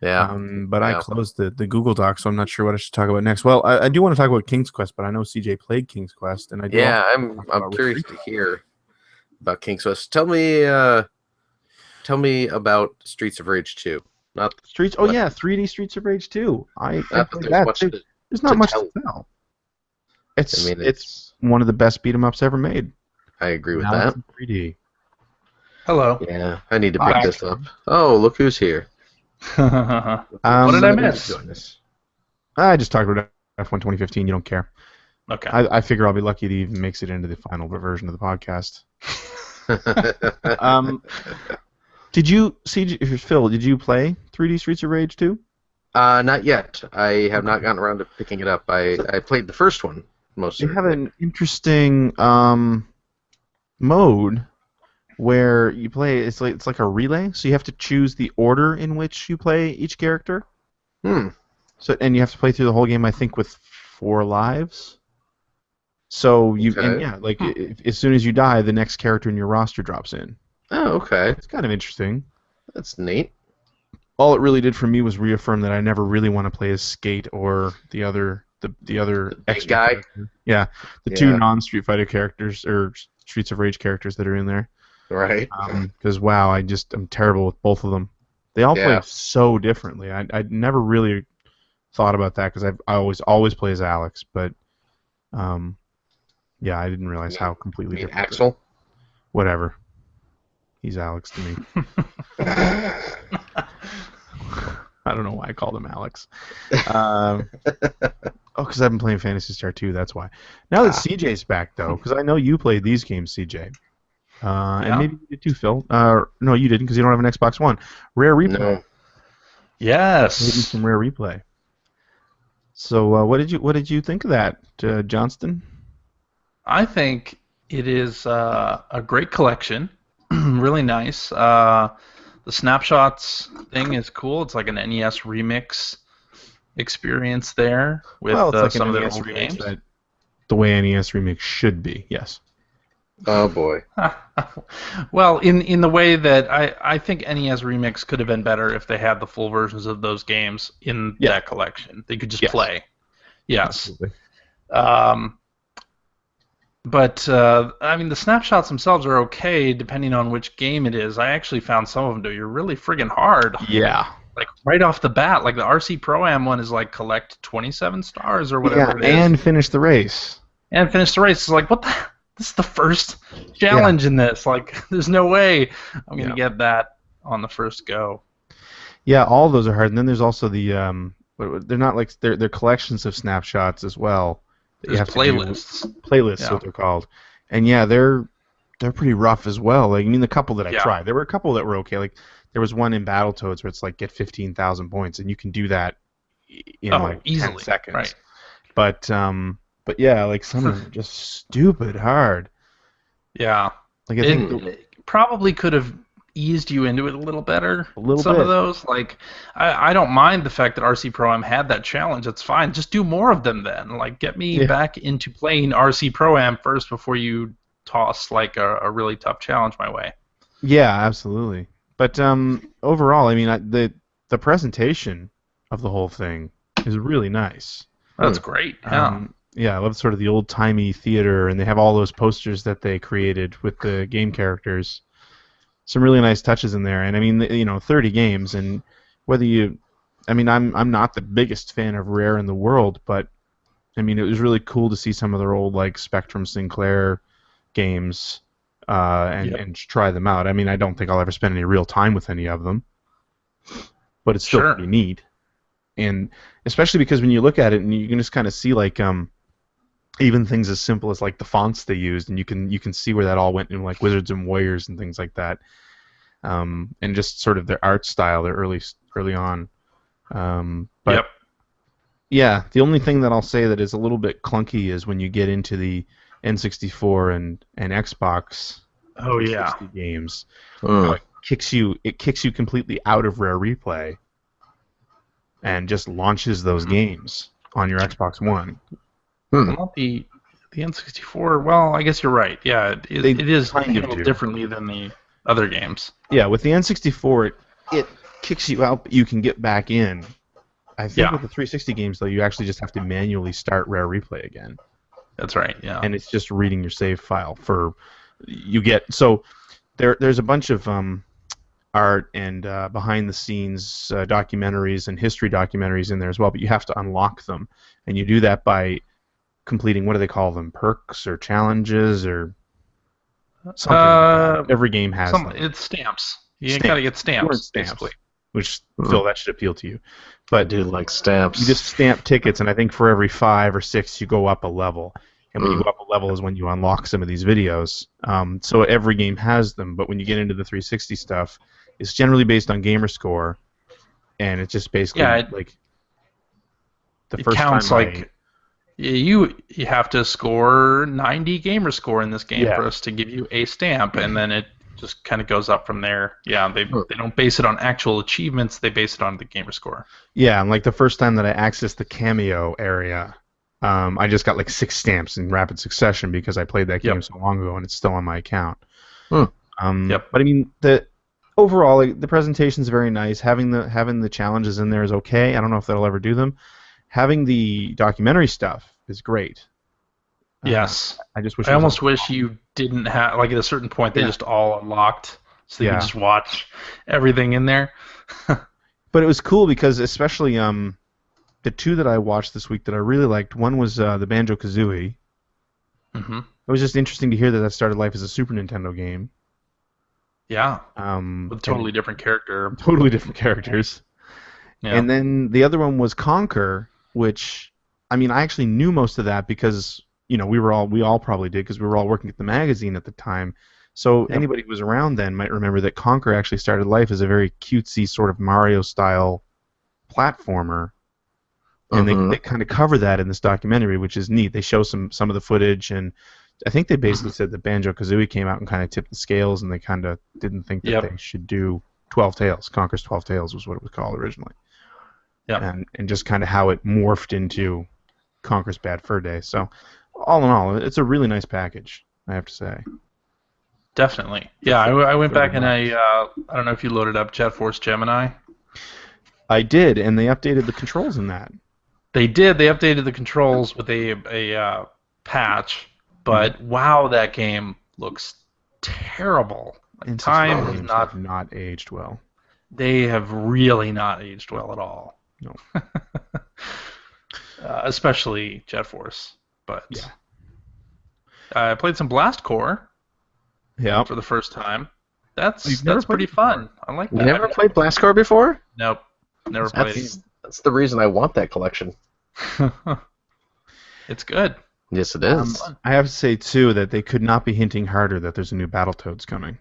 S2: Yeah.
S3: But I closed the Google Doc, so I'm not sure what I should talk about next. Well, I do want to talk about King's Quest, but I know CJ played King's Quest, and I do.
S2: Yeah, I'm curious to hear about King's Quest. Tell me about Streets of Rage 2. Not
S3: Streets. Oh yeah, 3D Streets of Rage 2. There's not much to tell. It's one of the best beat 'em ups ever made.
S2: I agree with that.
S3: 3D.
S1: Hello.
S2: Yeah, I need to pick this up. Oh, look who's here.
S1: What did I miss?
S3: I just talked about F1 2015. You don't care.
S1: Okay.
S3: I figure I'll be lucky that he even makes it into the final version of the podcast. Did you see, Phil? Did you play 3D Streets of Rage 2?
S2: Not yet. I have not gotten around to picking it up. I played the first one, most
S3: They have
S2: certainly.
S3: an interesting mode where you play. It's like a relay, so you have to choose the order in which you play each character.
S2: Hmm.
S3: And you have to play through the whole game, I think, with 4 lives. So
S2: Okay.
S3: as soon as you die, the next character in your roster drops in.
S2: Oh, okay.
S3: It's kind of interesting.
S2: That's neat.
S3: All it really did for me was reaffirm that I never really want to play as Skate or the other
S2: Big
S3: extra
S2: guy.
S3: character. Yeah, the two
S2: Yeah.
S3: non-Street Fighter characters or Streets of Rage characters that are in there.
S2: Right.
S3: Because wow, I'm terrible with both of them. They all play
S2: Yeah.
S3: so differently. I never really thought about that because I always play as Alex, but yeah, I didn't realize how completely
S2: I mean,
S3: different.
S2: Axel.
S3: Whatever. He's Alex to me. I don't know why I called him Alex. Because I've been playing Phantasy Star 2, that's why. Now that CJ's back, though, because I know you played these games, CJ. And maybe you did too, Phil. No, you didn't because you don't have an Xbox One. Rare Replay.
S2: No.
S3: Maybe
S1: Yes.
S3: some Rare Replay. So what did you think of that, Johnston?
S1: I think it is a great collection. Really nice. The snapshots thing is cool. It's like an NES remix experience there with
S3: Well, it's like
S1: some
S3: an
S1: of their
S3: NES
S1: old
S3: remix
S1: games.
S3: that the way NES remix should be. Yes.
S2: Oh boy.
S1: Well, in the way that I think NES Remix could have been better if they had the full versions of those games in that collection. They could just play. Yes.
S3: Absolutely.
S1: But I mean, the snapshots themselves are okay depending on which game it is. I actually found some of them to be really friggin' hard.
S3: Yeah.
S1: Like right off the bat, like the RC Pro-Am one is like collect 27 stars or whatever it is.
S3: And finish the race.
S1: And finish the race. It's like, what the? This is the first challenge in this. Like, there's no way I'm going to get that on the first go.
S3: Yeah, all of those are hard. And then there's also the they're not like they're collections of snapshots as well.
S1: There's playlists.
S3: Playlists, what they're called. And yeah, they're pretty rough as well. Like, I mean, the couple that I tried, there were a couple that were okay. Like, there was one in Battletoads where it's like get 15,000 points, and you can do that in like
S1: easily.
S3: 10 seconds.
S1: Right.
S3: But yeah, like some of them are just stupid hard.
S1: Yeah.
S3: Like I think
S1: it probably could have eased you into it a little better.
S3: Of
S1: those, like, I don't mind the fact that RC Pro-Am had that challenge. It's fine. Just do more of them then. Like, get me back into playing RC Pro-Am first before you toss like a really tough challenge my way.
S3: Yeah, absolutely. But overall, I mean, the presentation of the whole thing is really nice.
S1: That's great. Yeah.
S3: Yeah, I love sort of the old-timey theater, and they have all those posters that they created with the game characters. Some really nice touches in there, and I mean, 30 games, and whether I'm not the biggest fan of Rare in the world, but I mean, it was really cool to see some of their old like Spectrum Sinclair games and try them out. I mean, I don't think I'll ever spend any real time with any of them, but it's still pretty neat. And especially because when you look at it and you can just kind of see like even things as simple as like the fonts they used, and you can see where that all went in like Wizards and Warriors and things like that, and just sort of their art style, their early on. But yeah, the only thing that I'll say that is a little bit clunky is when you get into the N64 and Xbox 360 games. It kicks you completely out of Rare Replay and just launches those games on your Xbox One.
S1: Well, the N64, well, I guess you're right. Yeah, it is handled differently than the other games.
S3: Yeah, with the N64, it kicks you out, but you can get back in. I think with the 360 games, though, you actually just have to manually start Rare Replay again.
S1: That's right, yeah.
S3: And it's just reading your save file so there's a bunch of art and behind-the-scenes documentaries and history documentaries in there as well, but you have to unlock them. And you do that by completing, what do they call them, perks or challenges or something like that. Every game has them.
S1: It's stamps. You gotta get stamps, basically.
S3: Which, Phil, that should appeal to you. But
S2: I do like stamps.
S3: You just stamp tickets, and I think for every 5 or 6 you go up a level. And when you go up a level is when you unlock some of these videos. So every game has them, but when you get into the 360 stuff, it's generally based on gamer score, and it's just basically like the
S1: It
S3: first
S1: counts
S3: time
S1: like you have to score 90 gamer score in this game
S3: Yeah.
S1: for us to give you a stamp, and then it just kind of goes up from there. Yeah, they
S2: Hmm.
S1: don't base it on actual achievements; they base it on the gamer score.
S3: Yeah, and like the first time that I accessed the cameo area, I just got like 6 stamps in rapid succession because I played that game
S1: Yep.
S3: so long ago and it's still on my account.
S2: Hmm.
S1: Yep.
S3: But I mean, the overall like, the presentation's very nice. Having the challenges in there is okay. I don't know if that'll ever do them. Having the documentary stuff is great.
S1: Yes.
S3: I just wish
S1: I
S3: it was
S1: almost
S3: all.
S1: wish you didn't have, like, at a certain point they
S3: Yeah.
S1: just all unlocked, so you
S3: Yeah.
S1: could just watch everything in there.
S3: But it was cool because especially the 2 that I watched this week that I really liked. One was the Banjo-Kazooie.
S1: Hmm.
S3: It was just interesting to hear that started life as a Super Nintendo game.
S1: Yeah,
S3: Um,
S1: with a totally different character.
S3: Totally different characters.
S1: Yeah.
S3: And then the other one was Conquer, which I mean I actually knew most of that because we all probably did because we were all working at the magazine at the time. So
S1: Yep.
S3: anybody who was around then might remember that Conquer actually started life as a very cutesy sort of Mario style platformer. And
S2: Mhm.
S3: they kind of cover that in this documentary, which is neat. They show some of the footage, and I think they basically said that Banjo-Kazooie came out and kind of tipped the scales, and they kind of didn't think that
S1: Yep.
S3: they should do 12 Tales. Conker's 12 Tales was what it was called originally.
S1: Yep.
S3: And just kind of how it morphed into Conker's Bad Fur Day. So, all in all, it's a really nice package, I have to say.
S1: Definitely. Yeah, I went back and
S3: $30.
S1: I don't know if you loaded up Jet Force Gemini.
S3: I did, and they updated the controls in that.
S1: They did. They updated the controls with a patch, but wow, that game looks terrible. Like, time has
S3: Games
S1: not.
S3: have not aged well.
S1: They have really not aged well at all.
S3: No.
S1: Especially Jet Force. But
S3: Yeah.
S1: I played some Blast Core
S3: Yeah.
S1: for the first time.
S3: You've never
S1: That's pretty
S3: played it
S1: fun. I like
S2: You
S1: that.
S2: never played Blastcore before?
S1: Nope. Never played it.
S2: That's the reason I want that collection.
S1: It's good.
S2: Yes, it is.
S3: I have to say too that they could not be hinting harder that there's a new Battletoads coming.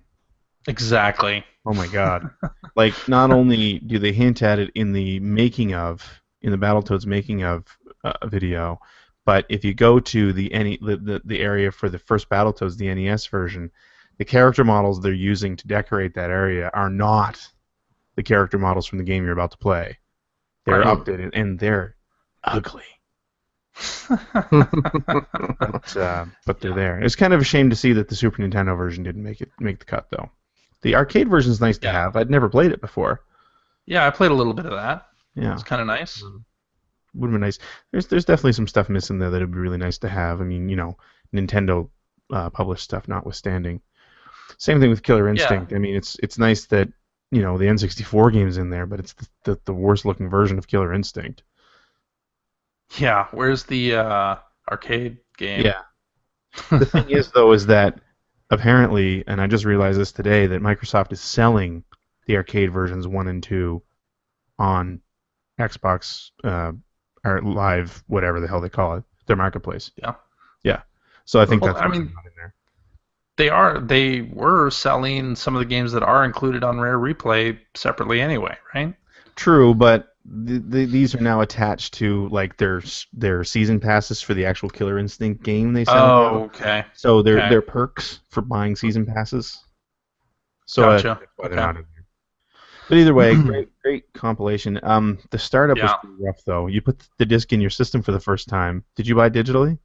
S1: Exactly.
S3: Oh my god! Like not only do they hint at it in the Battletoads making of video, but if you go to the area for the first Battletoads, the NES version, the character models they're using to decorate that area are not the character models from the game you're about to play. They're
S2: Right.
S3: updated and they're ugly. But they're there. It's kind of a shame to see that the Super Nintendo version didn't make the cut though. The arcade version is nice to have. I'd never played it before.
S1: Yeah, I played a little bit of that.
S3: Yeah,
S1: It's kind of nice.
S3: would have been nice. There's definitely some stuff missing there that would be really nice to have. I mean, Nintendo published stuff notwithstanding. Same thing with Killer Instinct. I mean, it's nice that the N64 game's in there, but it's the worst looking version of Killer Instinct.
S1: Yeah, where's the arcade game?
S3: Yeah. The thing is, though, is that apparently, and I just realized this today, that Microsoft is selling the arcade versions 1 and 2 on Xbox or Live, whatever the hell they call it, their marketplace.
S1: Yeah.
S3: Yeah. So I think
S1: Well,
S3: that's
S1: I
S3: what's
S1: mean,
S3: not in there.
S1: they were selling some of the games that are included on Rare Replay separately anyway, right?
S3: True, but these are now attached to like their season passes for the actual Killer Instinct game they sell.
S1: Oh, okay.
S3: So they're
S1: Okay.
S3: they're perks for buying season passes. So
S1: Gotcha.
S3: that's why they're
S1: Okay.
S3: not in there. But either way, great compilation. The startup was
S1: Yeah.
S3: pretty rough though. You put the disc in your system for the first time. Did you buy digitally?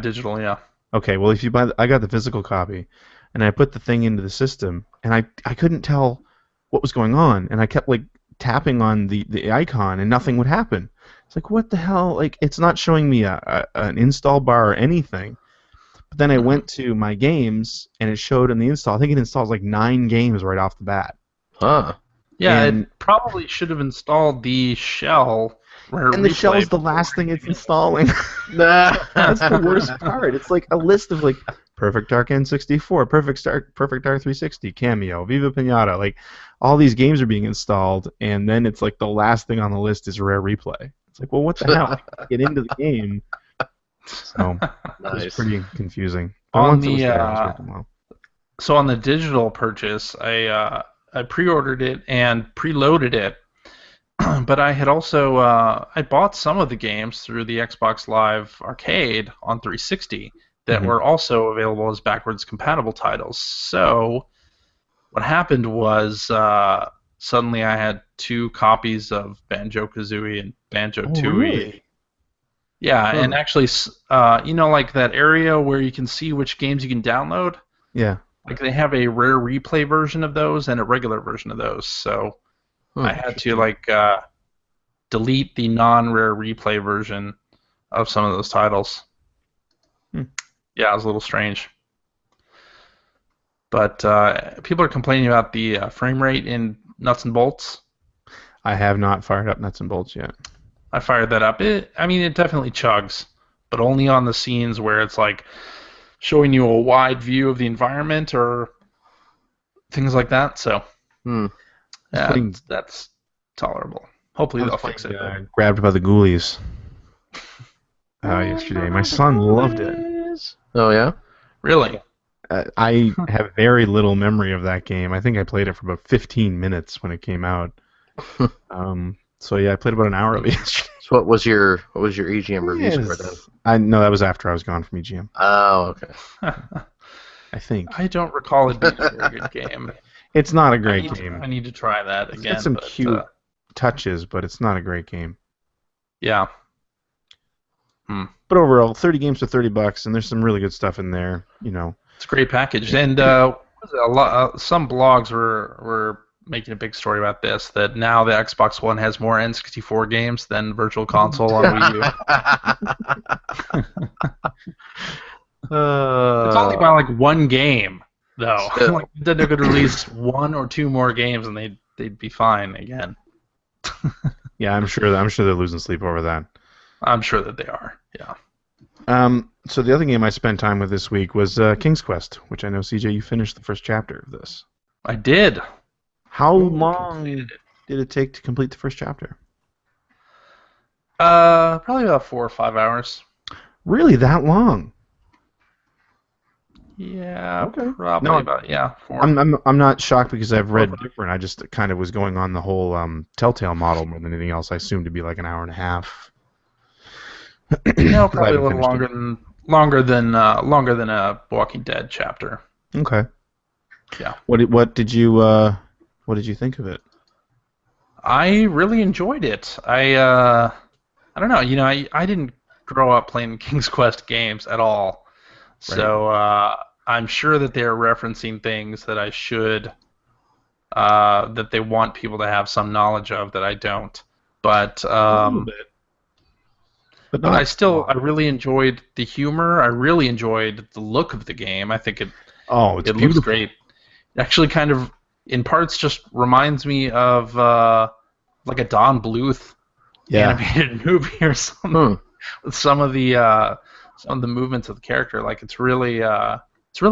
S1: Digital, yeah.
S3: Okay, well if you buy, I got the physical copy, and I put the thing into the system, and I couldn't tell what was going on, and I kept like tapping on the icon, and nothing would happen. It's like what the hell? Like it's not showing me an install bar or anything. But then I went to my games, and it showed in the install. I think it installs like 9 games right off the bat.
S2: Huh.
S1: Yeah,
S3: And-
S1: it probably should have installed the shell. Rare
S3: And the
S1: Replay
S3: shell's the last thing it's installing. That's the worst part. It's like a list of like Perfect Dark N64, Perfect Dark 360, Cameo, Viva Pinata. Like all these games are being installed, and then it's like the last thing on the list is Rare Replay. It's like, well, what the hell? I can't get into the game. So
S2: Nice.
S3: it's pretty confusing. But
S1: On
S3: once it
S1: the,
S3: was there, it was working well.
S1: So on the digital purchase, I pre-ordered it and preloaded it, but I had also I bought some of the games through the Xbox Live Arcade on 360 that
S3: Mhm.
S1: were also available as backwards compatible titles. So what happened was suddenly I had two copies of Banjo-Kazooie and
S3: Oh,
S1: Banjo-Tooie.
S3: really?
S1: Yeah, and
S2: Hmm.
S1: actually, like that area where you can see which games you can download.
S3: Yeah.
S1: Like they have a rare replay version of those and a regular version of those. So
S2: Hmm.
S1: I had to
S3: Interesting.
S1: delete the non-rare replay version of some of those titles.
S3: Hmm.
S1: Yeah, it was a little strange. But people are complaining about the frame rate in Nuts and Bolts.
S3: I have not fired up Nuts and Bolts yet.
S1: I fired that up. It definitely chugs, but only on the scenes where it's like showing you a wide view of the environment or things like that. So
S2: Hmm.
S3: I was playing.
S1: that's tolerable. Hopefully
S3: I was
S1: they'll fix
S3: playing
S1: it. But
S3: Grabbed by the Ghoulies yesterday. My son loved it.
S2: Oh yeah.
S1: really,
S3: I have very little memory of that game. I think I played it for about 15 minutes when it came out. So yeah, I played about an hour of it yesterday.
S2: So what was your EGM review score then?
S3: I know that was after I was gone from EGM.
S2: Oh, okay.
S3: I think
S1: I don't recall it being a very good game.
S3: it's not a
S1: I
S3: great
S1: need
S3: game.
S1: I need to try that
S3: It's got
S1: again.
S3: some
S1: But
S3: cute touches, but it's not a great game.
S1: yeah, hmm.
S3: But overall, 30 games for $30, and there's some really good stuff in there.
S1: It's a great package. And what was it, some blogs were making a big story about this, that now the Xbox One has more N64 games than Virtual Console on Wii U. It's only by like one game, though.
S2: Still.
S1: Like Nintendo could release one or two more games and they'd be fine again.
S3: Yeah, I'm sure they're losing sleep over that.
S1: I'm sure that they are. Yeah.
S3: So the other game I spent time with this week was King's Quest, which I know, CJ, you finished the first chapter of this.
S1: I did.
S3: How
S1: Totally
S3: long
S1: completed it.
S3: did it take to complete the first chapter?
S1: Probably about 4 or 5 hours.
S3: Really, that long?
S1: Yeah,
S3: Okay.
S1: probably
S3: No,
S1: about, yeah, 4.
S3: I'm not shocked because I've
S1: Four or
S3: read
S1: five.
S3: different. I just kind of was going on the whole Telltale model more than anything else. I assumed to be like an hour and a half.
S1: No,
S3: 'Cause I
S1: probably a
S3: haven't
S1: little
S3: finished it.
S1: longer than a Walking Dead chapter.
S3: Okay.
S1: Yeah.
S3: What did you think of it?
S1: I really enjoyed it. I don't know, I didn't grow up playing King's Quest games at all.
S3: Right.
S1: So I'm sure that they're referencing things that I should that they want people to have some knowledge of that I don't. But
S3: A little bit, but
S1: but
S3: not a
S1: I
S3: lot.
S1: really enjoyed the humor. I really enjoyed the look of the game. I think
S3: Oh, it's
S1: it looks
S3: beautiful.
S1: great. It actually kind of in parts just reminds me of like a Don Bluth
S3: Yeah.
S1: animated movie or something.
S2: Hmm.
S1: With some of the movements of the character. Like it's really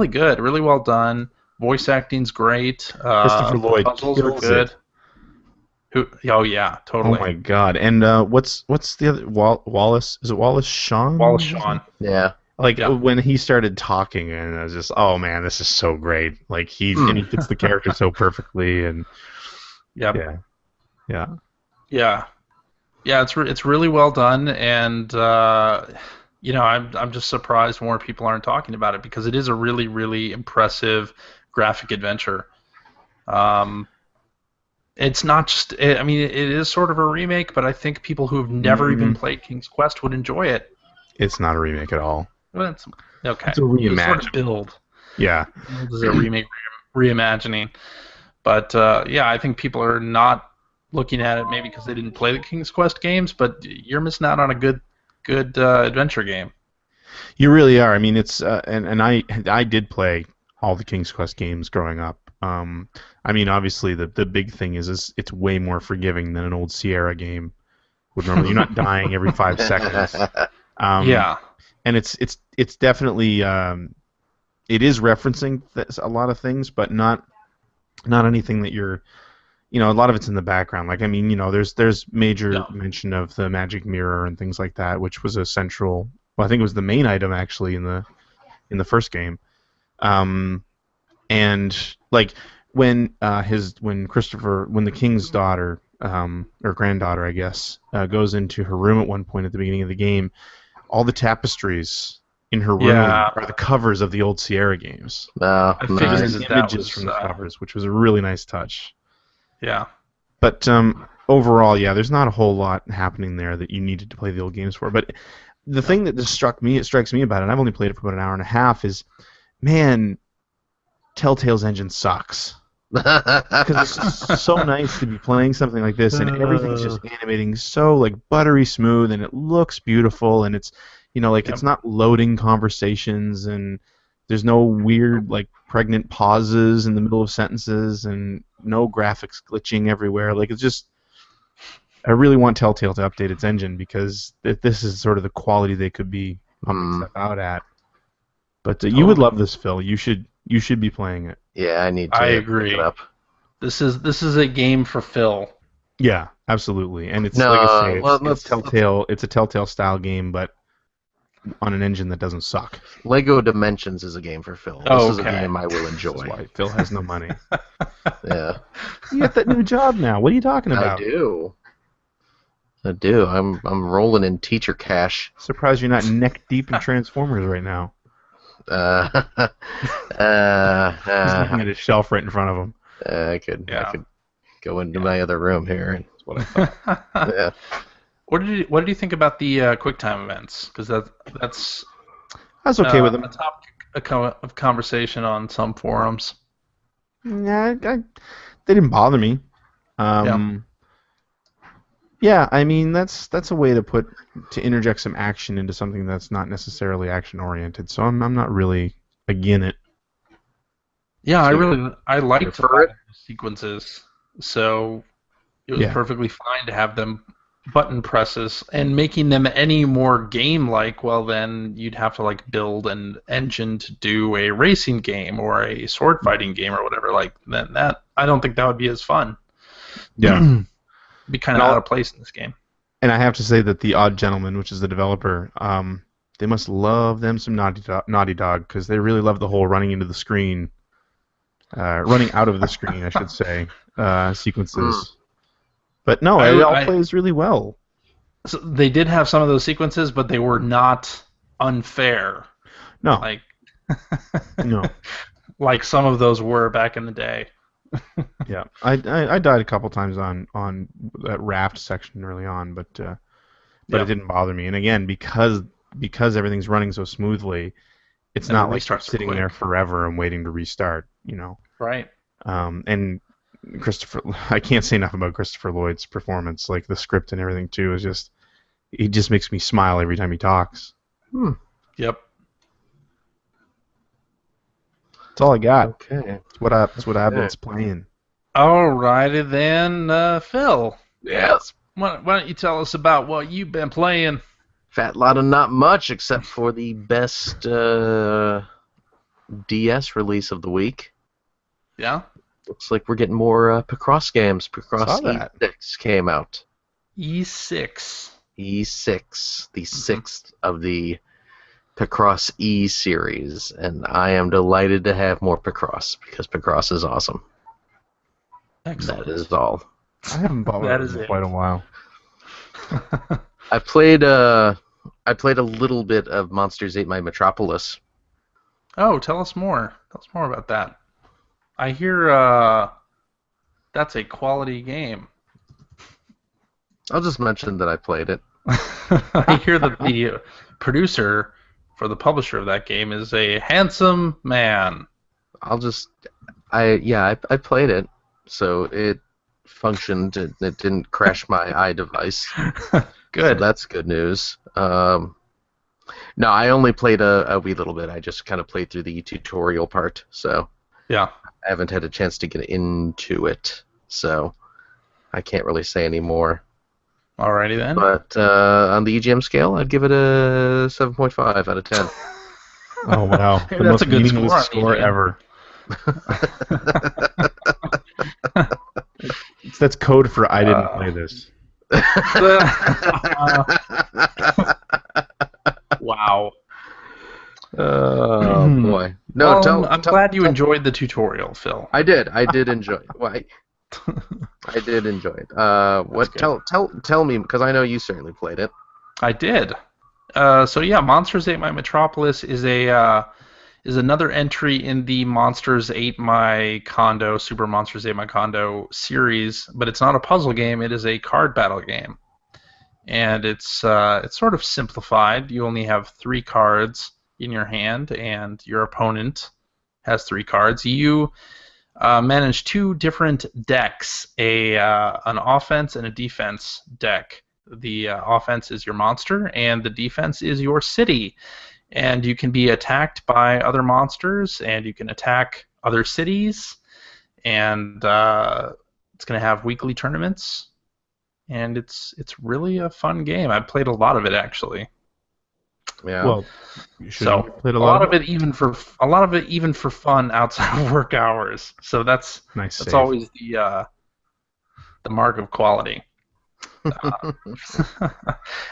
S1: good, really well done. Voice acting's great.
S3: Christopher
S1: The
S3: Lloyd
S1: puzzles are
S3: kills it.
S1: good. Oh yeah,
S3: Oh
S1: totally.
S3: my God. And what's the other Wallace? Is it Wallace Shawn?
S1: Wallace
S3: Is his name?
S1: Shawn.
S2: Yeah.
S3: Like
S1: Yeah.
S3: when he started talking, and I was just, oh man, this is so great. Like
S2: Hmm.
S3: he fits the character so perfectly, and
S1: Yep.
S3: yeah, yeah.
S1: Yeah. Yeah. It's really well done, and I'm just surprised more people aren't talking about it because it is a really really impressive graphic adventure. Um, It's not just. I mean, it is sort of a remake, but I think people who have never even
S3: Mm,
S1: played King's Quest would enjoy it.
S3: it's not a remake at all.
S1: Well, it's okay.
S3: It's a
S1: It sort of
S3: reimagining.
S1: build.
S3: Yeah.
S1: Build as a remake, reimagining. But yeah, I think people are not looking at it maybe because they didn't play the King's Quest games, but you're missing out on a good adventure game.
S3: You really are. I mean, it's and I did play all the King's Quest games growing up. I mean, obviously the big thing is it's way more forgiving than an old Sierra game would normally. You're not dying every 5 seconds. Um,
S1: Yeah.
S3: and it's definitely it is referencing a lot of things, but not anything that you're. A lot of it's in the background. Like, I mean, there's major
S1: Yeah.
S3: mention of the magic mirror and things like that, which was a central. Well, I think it was the main item actually in the first game. And like when the king's daughter or granddaughter, I guess, goes into her room at one point at the beginning of the game. All the tapestries in her room
S1: Yeah.
S3: are the covers of the old Sierra games.
S2: No,
S1: I
S3: Just
S1: figured
S2: nice.
S1: that
S3: images
S1: was,
S3: from the covers, which was a really nice touch.
S1: yeah.
S3: But overall, yeah, there's not a whole lot happening there that you needed to play the old games for. But the thing that just strikes me about it, and I've only played it for about an hour and a half, is, man, Telltale's engine sucks. Because it's so nice to be playing something like this, and everything's just animating so like buttery smooth, and it looks beautiful, and it's, like,
S1: Yep.
S3: it's not loading conversations, and there's no weird like pregnant pauses in the middle of sentences, and no graphics glitching everywhere. Like, it's just, I really want Telltale to update its engine, because this is sort of the quality they could be pumping stuff out at. But you would love this, Phil. You should be playing it.
S2: Yeah, I need to
S1: I
S2: pick
S1: agree.
S2: it up.
S1: This is a game for Phil.
S3: Yeah, absolutely. And it's
S2: No,
S3: like I say,
S2: well,
S3: it's
S2: let's-
S3: Telltale. It's a Telltale style game, but on an engine that doesn't suck.
S2: Lego Dimensions is a game for Phil.
S1: Oh,
S2: This is a
S1: okay.
S2: game I will
S3: That's
S2: enjoy.
S3: why Phil has no money.
S2: Yeah,
S3: You got that new job now. What are you talking about?
S2: I do. I'm rolling in teacher cash.
S3: Surprised you're not neck deep in Transformers right now.
S2: Uh,
S3: He's looking at his shelf right in front of him.
S2: I could
S1: Yeah.
S2: go into my other room here. And,
S3: That's what I thought.
S2: yeah.
S1: What did you think about the QuickTime events? Because that's
S3: I was okay with
S1: a
S3: them.
S1: topic of conversation on some forums.
S3: Yeah, they didn't bother me. Yeah, I mean that's a way to interject some action into something that's not necessarily action oriented. So I'm not really against it.
S1: Yeah,
S2: So
S1: I liked
S2: prefer it?
S1: sequences, so it was
S3: Yeah.
S1: perfectly fine to have them button presses, and making them any more game-like. Well, then you'd have to like build an engine to do a racing game or a sword fighting game or whatever. Like that I don't think that would be as fun.
S3: Yeah.
S1: Be kind of out of place in this game.
S3: And I have to say that the Odd Gentleman, which is the developer, they must love them some Naughty Dog, because they really love the whole running into the screen, running out of the screen, I should say, sequences. But no, it all plays really well.
S1: So they did have some of those sequences, but they were not unfair.
S3: No,
S1: Like
S3: no.
S1: like some of those were back in the day.
S3: Yeah, I died a couple times on that raft section early on, but
S1: Yep.
S3: it didn't bother me. And again, because everything's running so smoothly, it's
S1: And
S3: not
S1: the
S3: like
S1: restarts are
S3: sitting there
S1: quick.
S3: forever and waiting to restart.
S1: Right.
S3: And I can't say enough about Christopher Lloyd's performance. Like, the script and everything too is just, he just makes me smile every time he talks.
S1: Yep.
S3: That's all I got.
S2: Okay.
S3: That's what I've been playing.
S1: Alrighty then, Phil.
S2: Yes.
S1: Why don't you tell us about what you've been playing?
S2: Fat lot of not much, except for the best DS release of the week.
S1: Yeah?
S2: Looks like we're getting more Picross games. Picross
S3: Saw that.
S2: E6 came out.
S1: E6.
S2: E6, the sixth of the Picross E series, and I am delighted to have more Picross, because Picross is awesome.
S1: Excellent.
S2: That is all.
S3: I haven't bought
S1: That
S3: one
S1: is
S3: in
S1: it.
S3: quite a while.
S2: I played a little bit of Monsters Ate My Metropolis.
S1: Oh, tell us more. Tell us more about that. I hear that's a quality game.
S2: I'll just mention that I played it.
S1: I hear that the producer for the publisher of that game is a handsome man.
S2: I played it, so it functioned. It didn't crash my iDevice.
S1: Good.
S2: So that's good news. No, I only played a wee little bit. I just kind of played through the tutorial part, so
S1: Yeah.
S2: I haven't had a chance to get into it, so I can't really say any more.
S1: Alrighty then.
S2: But on the EGM scale, I'd give it a 7.5 out of 10.
S3: Oh wow,
S1: Hey,
S3: the
S1: that's
S3: most
S1: a good
S3: meaningless
S1: score on
S3: score
S1: EGM.
S3: ever. That's code for I didn't play this.
S1: Wow.
S2: Oh boy! No,
S1: Well,
S2: tell.
S1: I'm glad you enjoyed the tutorial, Phil.
S2: I did enjoy it. Why? I did enjoy it. What?
S1: good.
S2: Tell me, because I know you certainly played it.
S1: I did. So yeah, Monsters Ate My Metropolis is another entry in the Monsters Ate My Condo, Super Monsters Ate My Condo series, but it's not a puzzle game. It is a card battle game, and it's sort of simplified. You only have 3 cards in your hand, and your opponent has 3 cards. You manage 2 different decks, a an offense and a defense deck. The offense is your monster, and the defense is your city. And you can be attacked by other monsters, and you can attack other cities. And it's going to have weekly tournaments, and it's really a fun game. I've played a lot of it actually.
S2: Yeah.
S3: Well, you should
S1: So
S3: have played
S1: a lot of it even for fun outside of work hours. So that's
S3: nice
S1: that's
S3: save.
S1: always the mark of quality.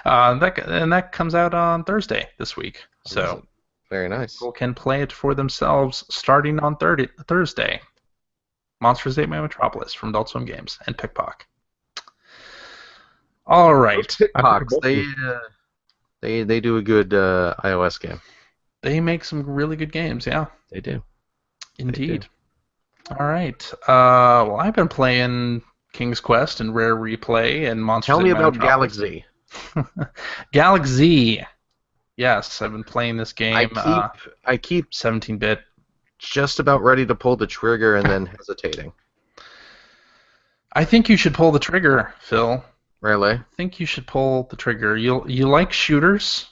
S1: That comes out on Thursday this week. So
S2: Very nice.
S1: people can play it for themselves starting on Thursday. Monsters Ate My Metropolis from Adult Swim Games and Pickpock. All right.
S2: Pickpocks, they do a good iOS game.
S1: They make some really good games, yeah.
S2: They do.
S1: Indeed. All right. Well, I've been playing King's Quest and Rare Replay and Monsters.
S2: Tell me
S1: Ate My
S2: about
S1: Metropolis.
S2: Galaxy.
S1: Galaxy. Yes, I've been playing this game.
S2: I keep
S1: 17-bit.
S2: just about ready to pull the trigger and then hesitating.
S1: I think you should pull the trigger, Phil.
S2: Really?
S1: I think you should pull the trigger. You like shooters?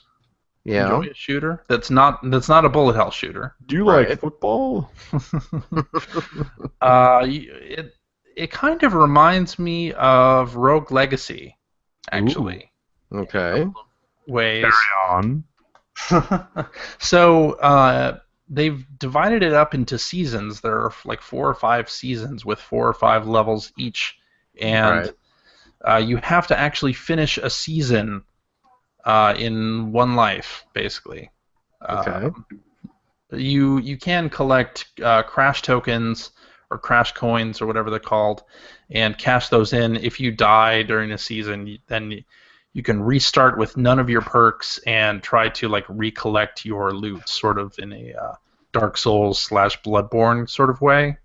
S2: Yeah.
S1: Enjoy a shooter that's not a bullet hell shooter.
S3: Do you
S2: Right.
S3: like football?
S1: It kind of reminds me of Rogue Legacy, actually.
S2: Okay.
S1: Ways.
S3: Carry on.
S1: So they've divided it up into seasons. There are like 4 or 5 seasons with 4 or 5 levels each, and you have to actually finish a season in one life, basically.
S2: Okay.
S1: You can collect crash tokens or crash coins or whatever they're called, and cash those in. If you die during a season, then you can restart with none of your perks and try to like recollect your loot, sort of in a Dark Souls / Bloodborne sort of way.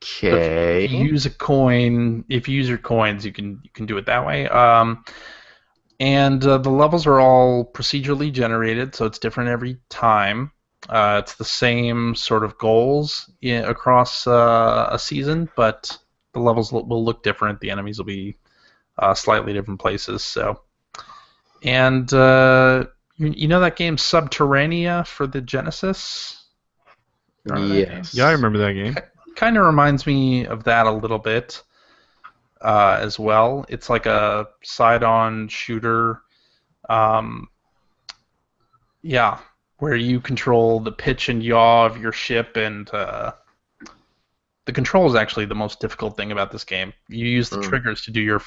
S2: Okay.
S1: If you use your coins, you can do it that way. And the levels are all procedurally generated, so it's different every time. It's the same sort of goals across a season, but the levels will look different. The enemies will be slightly different places. So, and you know that game Subterranea for the Genesis?
S2: Yes.
S3: Yeah, I remember that game.
S1: Kind of reminds me of that a little bit as well. It's like a side-on shooter. Yeah, where you control the pitch and yaw of your ship, and the control is actually the most difficult thing about this game. You use the triggers to do your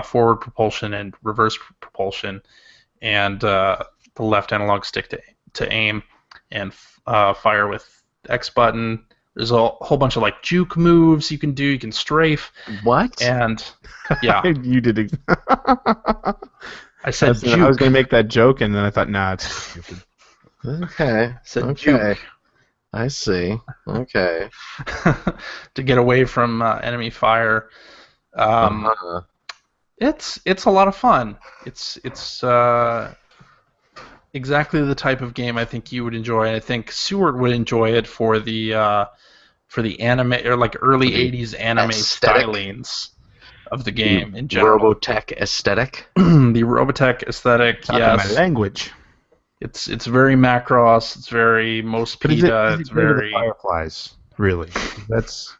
S1: forward propulsion and reverse propulsion, and the left analog stick to aim, and fire with X button. There's a whole bunch of like juke moves you can do. You can strafe.
S2: What?
S1: And yeah,
S3: You did.
S1: I said juke.
S3: I was going to make that joke, and then I thought, nah, it's stupid.
S2: Okay.
S1: Said
S2: Okay.
S1: juke.
S2: I see. Okay.
S1: To get away from enemy fire. It's a lot of fun. It's exactly the type of game I think you would enjoy. I think Seward would enjoy it for the anime or like early '80s anime
S2: aesthetic.
S1: stylings of the game in general.
S2: Robotech aesthetic.
S1: The Robotech aesthetic,
S3: Talking
S1: yes.
S3: my language.
S1: It's very Macross. It's very
S3: But
S1: Mospita. It's very.
S3: Fireflies. Really? That's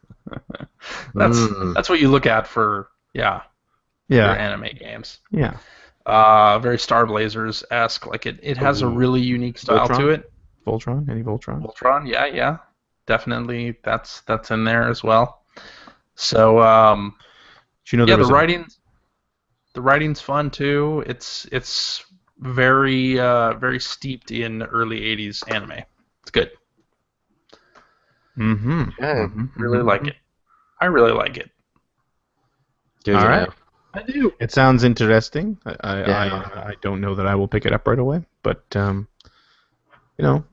S1: That's what you look at for your
S3: yeah.
S1: anime games.
S3: Yeah.
S1: Very Star Blazers-esque. Like it has a really unique style
S3: Voltron?
S1: to it.
S3: Voltron? Any Voltron?
S1: Voltron, yeah, definitely. That's in there as well. So
S3: Do you know there was
S1: the writing's fun too. It's very very steeped in early '80s anime. It's good.
S3: Mm-hmm.
S2: Okay.
S1: Really like it. I really like it.
S2: Do
S3: All
S2: you
S3: right.
S2: know?
S1: I do.
S3: It sounds interesting.
S2: Yeah.
S3: I don't know that I will pick it up right away, but you know,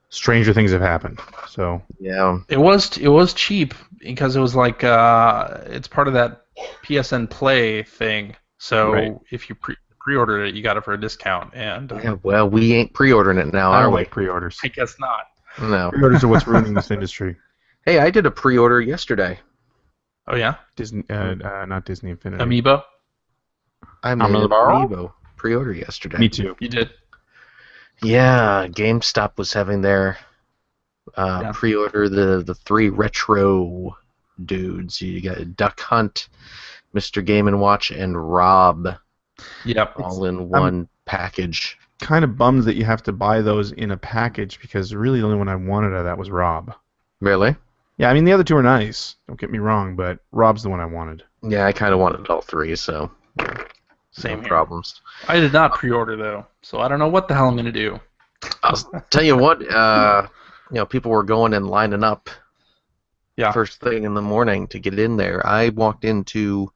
S3: stranger things have happened. So
S2: Yeah.
S1: It was cheap because it was like it's part of that PSN Play thing. So
S3: Right.
S1: if you pre-ordered it, you got it for a discount, and
S2: Yeah. Well, we ain't pre-ordering it now,
S3: I
S2: are
S3: don't
S2: we?
S3: like pre-orders.
S1: I guess not.
S2: No.
S3: Pre-orders are what's ruining this industry.
S2: Hey, I did a pre-order yesterday.
S1: Oh yeah,
S3: Disney, not Disney Infinity.
S1: Amiibo.
S2: I made an Amiibo pre-order yesterday.
S3: Me too.
S1: You did.
S2: Yeah, GameStop was having their
S1: Yeah.
S2: pre-order the 3 retro dudes. You got Duck Hunt, Mr. Game & Watch, and Rob
S1: Yep.
S2: all in one package.
S3: Kind of bummed that you have to buy those in a package because really the only one I wanted out of that was Rob.
S2: Really?
S3: Yeah, I mean the other two are nice. Don't get me wrong, but Rob's the one I wanted.
S2: Yeah, I kind of wanted all 3, so
S1: Same
S2: no
S1: here.
S2: problems.
S1: I did not pre-order though, so I don't know what the hell I'm gonna do.
S2: I'll tell you what, people were going and lining up
S1: Yeah.
S2: first thing in the morning to get in there. I walked into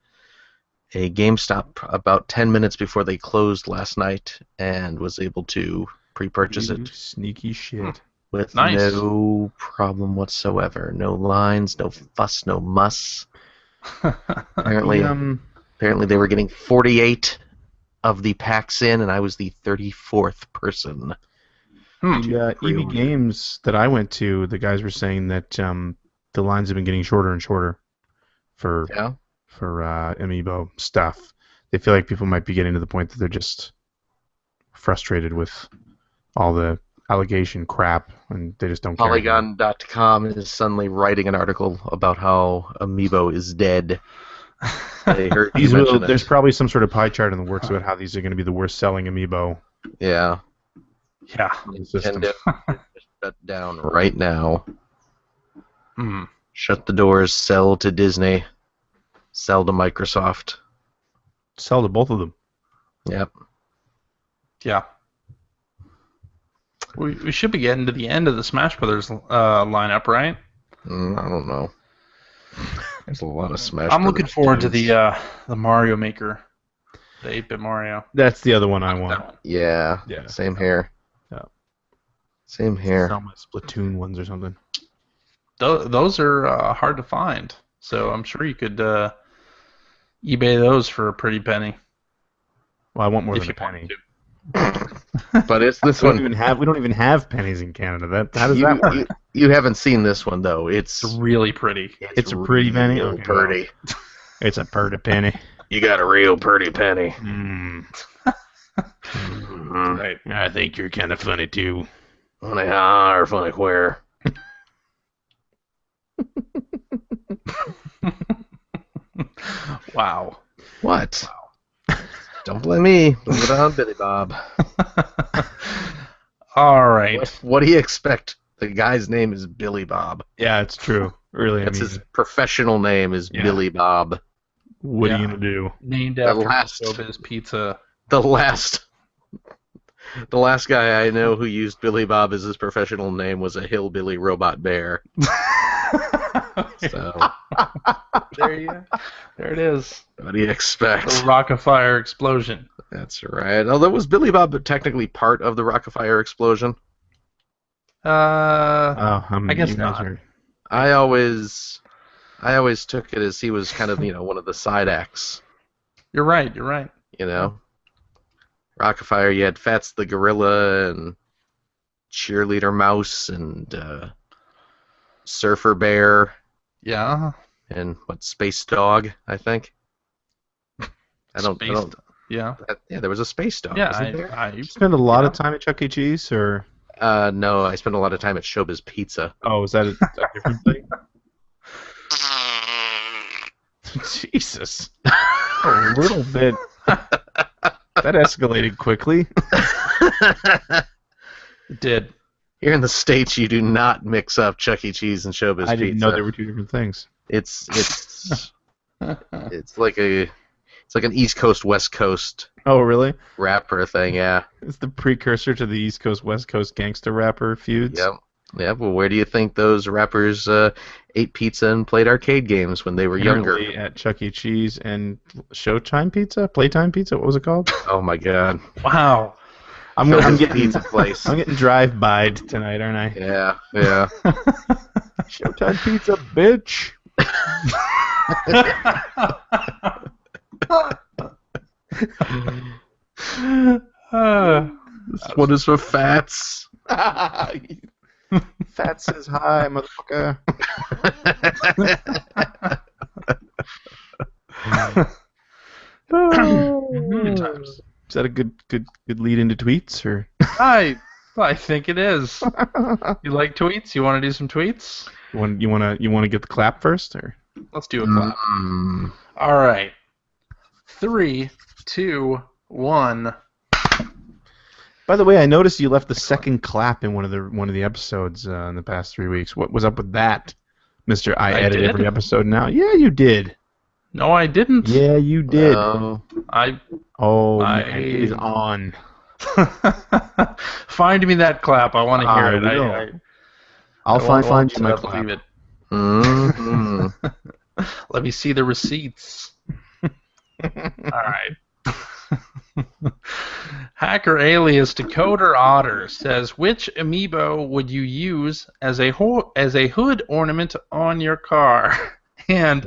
S2: a GameStop about 10 minutes before they closed last night and was able to pre-purchase
S3: You
S2: it
S3: sneaky shit.
S2: with
S1: Nice.
S2: no problem whatsoever. No lines, no fuss, no muss. Apparently, apparently they were getting 48 of the packs in, and I was the 34th person.
S3: The
S2: pre-order.
S3: EB Games that I went to, the guys were saying that the lines have been getting shorter and shorter for
S2: Yeah.
S3: Amiibo stuff. They feel like people might be getting to the point that they're just frustrated with all the allegation crap, and they just don't care.
S2: Polygon.com is suddenly writing an article about how Amiibo is dead. They heard you mention it.
S3: There's probably some sort of pie chart in the works about how these are going to be the worst selling Amiibo
S2: Yeah.
S1: Yeah.
S3: in the system.
S2: Nintendo shut down right now.
S1: Hmm.
S2: Shut the doors, sell to Disney, sell to Microsoft.
S3: Sell to both of them.
S2: Yep.
S1: Yeah. We should be getting to the end of the Smash Brothers lineup, right?
S2: I don't know. There's a lot of Smash.
S1: I'm looking
S2: Brothers
S1: forward to
S2: games.
S1: the Mario Maker, the 8-bit Mario.
S3: That's the other one I
S1: That
S3: want.
S1: one.
S2: Yeah.
S3: Yeah.
S2: Same here.
S3: Yeah.
S2: Same here.
S3: Sell my Splatoon ones or something.
S1: Those are hard to find, so I'm sure you could eBay those for a pretty penny.
S3: Well, I want more
S1: if
S3: than
S1: you
S3: a penny.
S1: want to.
S2: But it's this
S3: We
S2: one.
S3: don't even have pennies in Canada. How does that work?
S2: You haven't seen this one though. It's
S1: It's really pretty.
S3: It's a pretty penny?
S2: real
S3: Okay,
S2: pretty.
S3: It's a pretty penny.
S2: You got a real pretty penny.
S3: Mm.
S1: Right.
S3: I think you're kind of funny too.
S2: Funny how or funny where?
S1: Wow.
S2: What? Don't blame me. Blame it on Billy Bob.
S1: All right.
S2: What do you expect? The guy's name is Billy Bob.
S3: Yeah, it's true. Really,
S2: That's his professional name is
S3: Yeah.
S2: Billy Bob.
S3: what are
S1: Yeah.
S3: you gonna do?
S1: Named
S2: The
S1: after
S2: last-
S1: Showbiz Pizza.
S2: The last guy I know who used Billy Bob as his professional name was a hillbilly robot bear. So
S1: There it is.
S2: what do you expect?
S1: The Rockafire explosion.
S2: That's right. Although was Billy Bob technically part of the Rockafire explosion?
S1: Uh,
S3: I
S1: guess
S3: you guys
S1: not.
S3: are-
S2: I always took it as he was kind of one of the side acts.
S1: you're right. You're right.
S2: You know, Rockafire. You had Fats the Gorilla and Cheerleader Mouse and Surfer Bear
S1: Yeah.
S2: and Space Dog. I think. I don't.
S1: Yeah.
S2: Yeah, there was a Space Dog.
S1: Yeah.
S2: wasn't there?
S1: I
S3: You spend a lot of
S1: Yeah.
S3: time at Chuck E. Cheese, or
S2: No, I spent a lot of time at Showbiz Pizza.
S3: is that a different thing? Jesus, a little bit. That escalated quickly.
S1: it did.
S2: Here in the States, you do not mix up Chuck E. Cheese and Showbiz
S3: I didn't
S2: Pizza.
S3: know there were two different things.
S2: It's like an East Coast West Coast
S3: Oh, really?
S2: rapper thing. Yeah.
S3: It's the precursor to the East Coast West Coast gangster rapper feuds.
S2: Yep. Yeah, well, where do you think those rappers ate pizza and played arcade games when they were younger?
S3: Apparently at Chuck E. Cheese and Showtime Pizza, Playtime Pizza. What was it called?
S2: Oh my God!
S1: Wow.
S3: I'm
S2: Phil's
S3: getting
S2: pizza place.
S3: I'm getting drive-by'd tonight, aren't I?
S2: Yeah, yeah.
S3: Showtime Pizza, bitch.
S2: This one is for fats.
S3: Fat says hi, motherfucker.
S1: Good times.
S3: Is that a good lead into tweets or?
S1: I think it is. You like tweets? You want to do some tweets?
S3: You want to get the clap first or?
S1: Let's do a clap. All right. 3, 2, 1.
S3: By the way, I noticed you left the second clap in one of the episodes in the past 3 weeks. What was up with that, Mister? I edit
S1: did?
S3: every episode now. Yeah, you did.
S1: No, I didn't.
S3: Yeah, you did.
S1: Man,
S3: He's on.
S1: Find me that clap. I want to hear it.
S3: I'll find you my
S1: to
S3: clap.
S1: believe it.
S2: Mm-hmm.
S1: Let me see the receipts. All right. Hacker alias Decoder Otter says, which amiibo would you use as a hood ornament on your car? And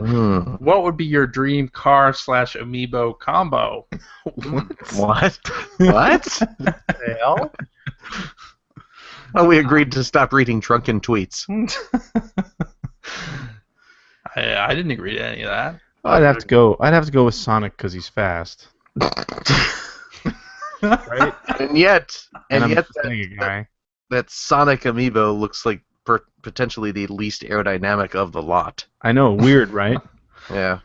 S1: what would be your dream car/amiibo combo?
S2: What? The hell? Oh, we agreed to stop reading drunken tweets.
S1: I didn't agree to any of that.
S3: I'd have to go with Sonic because he's fast. Right?
S2: And yet
S3: guy.
S2: that Sonic amiibo looks like potentially the least aerodynamic of the lot.
S3: I know, weird, right?
S2: Yeah.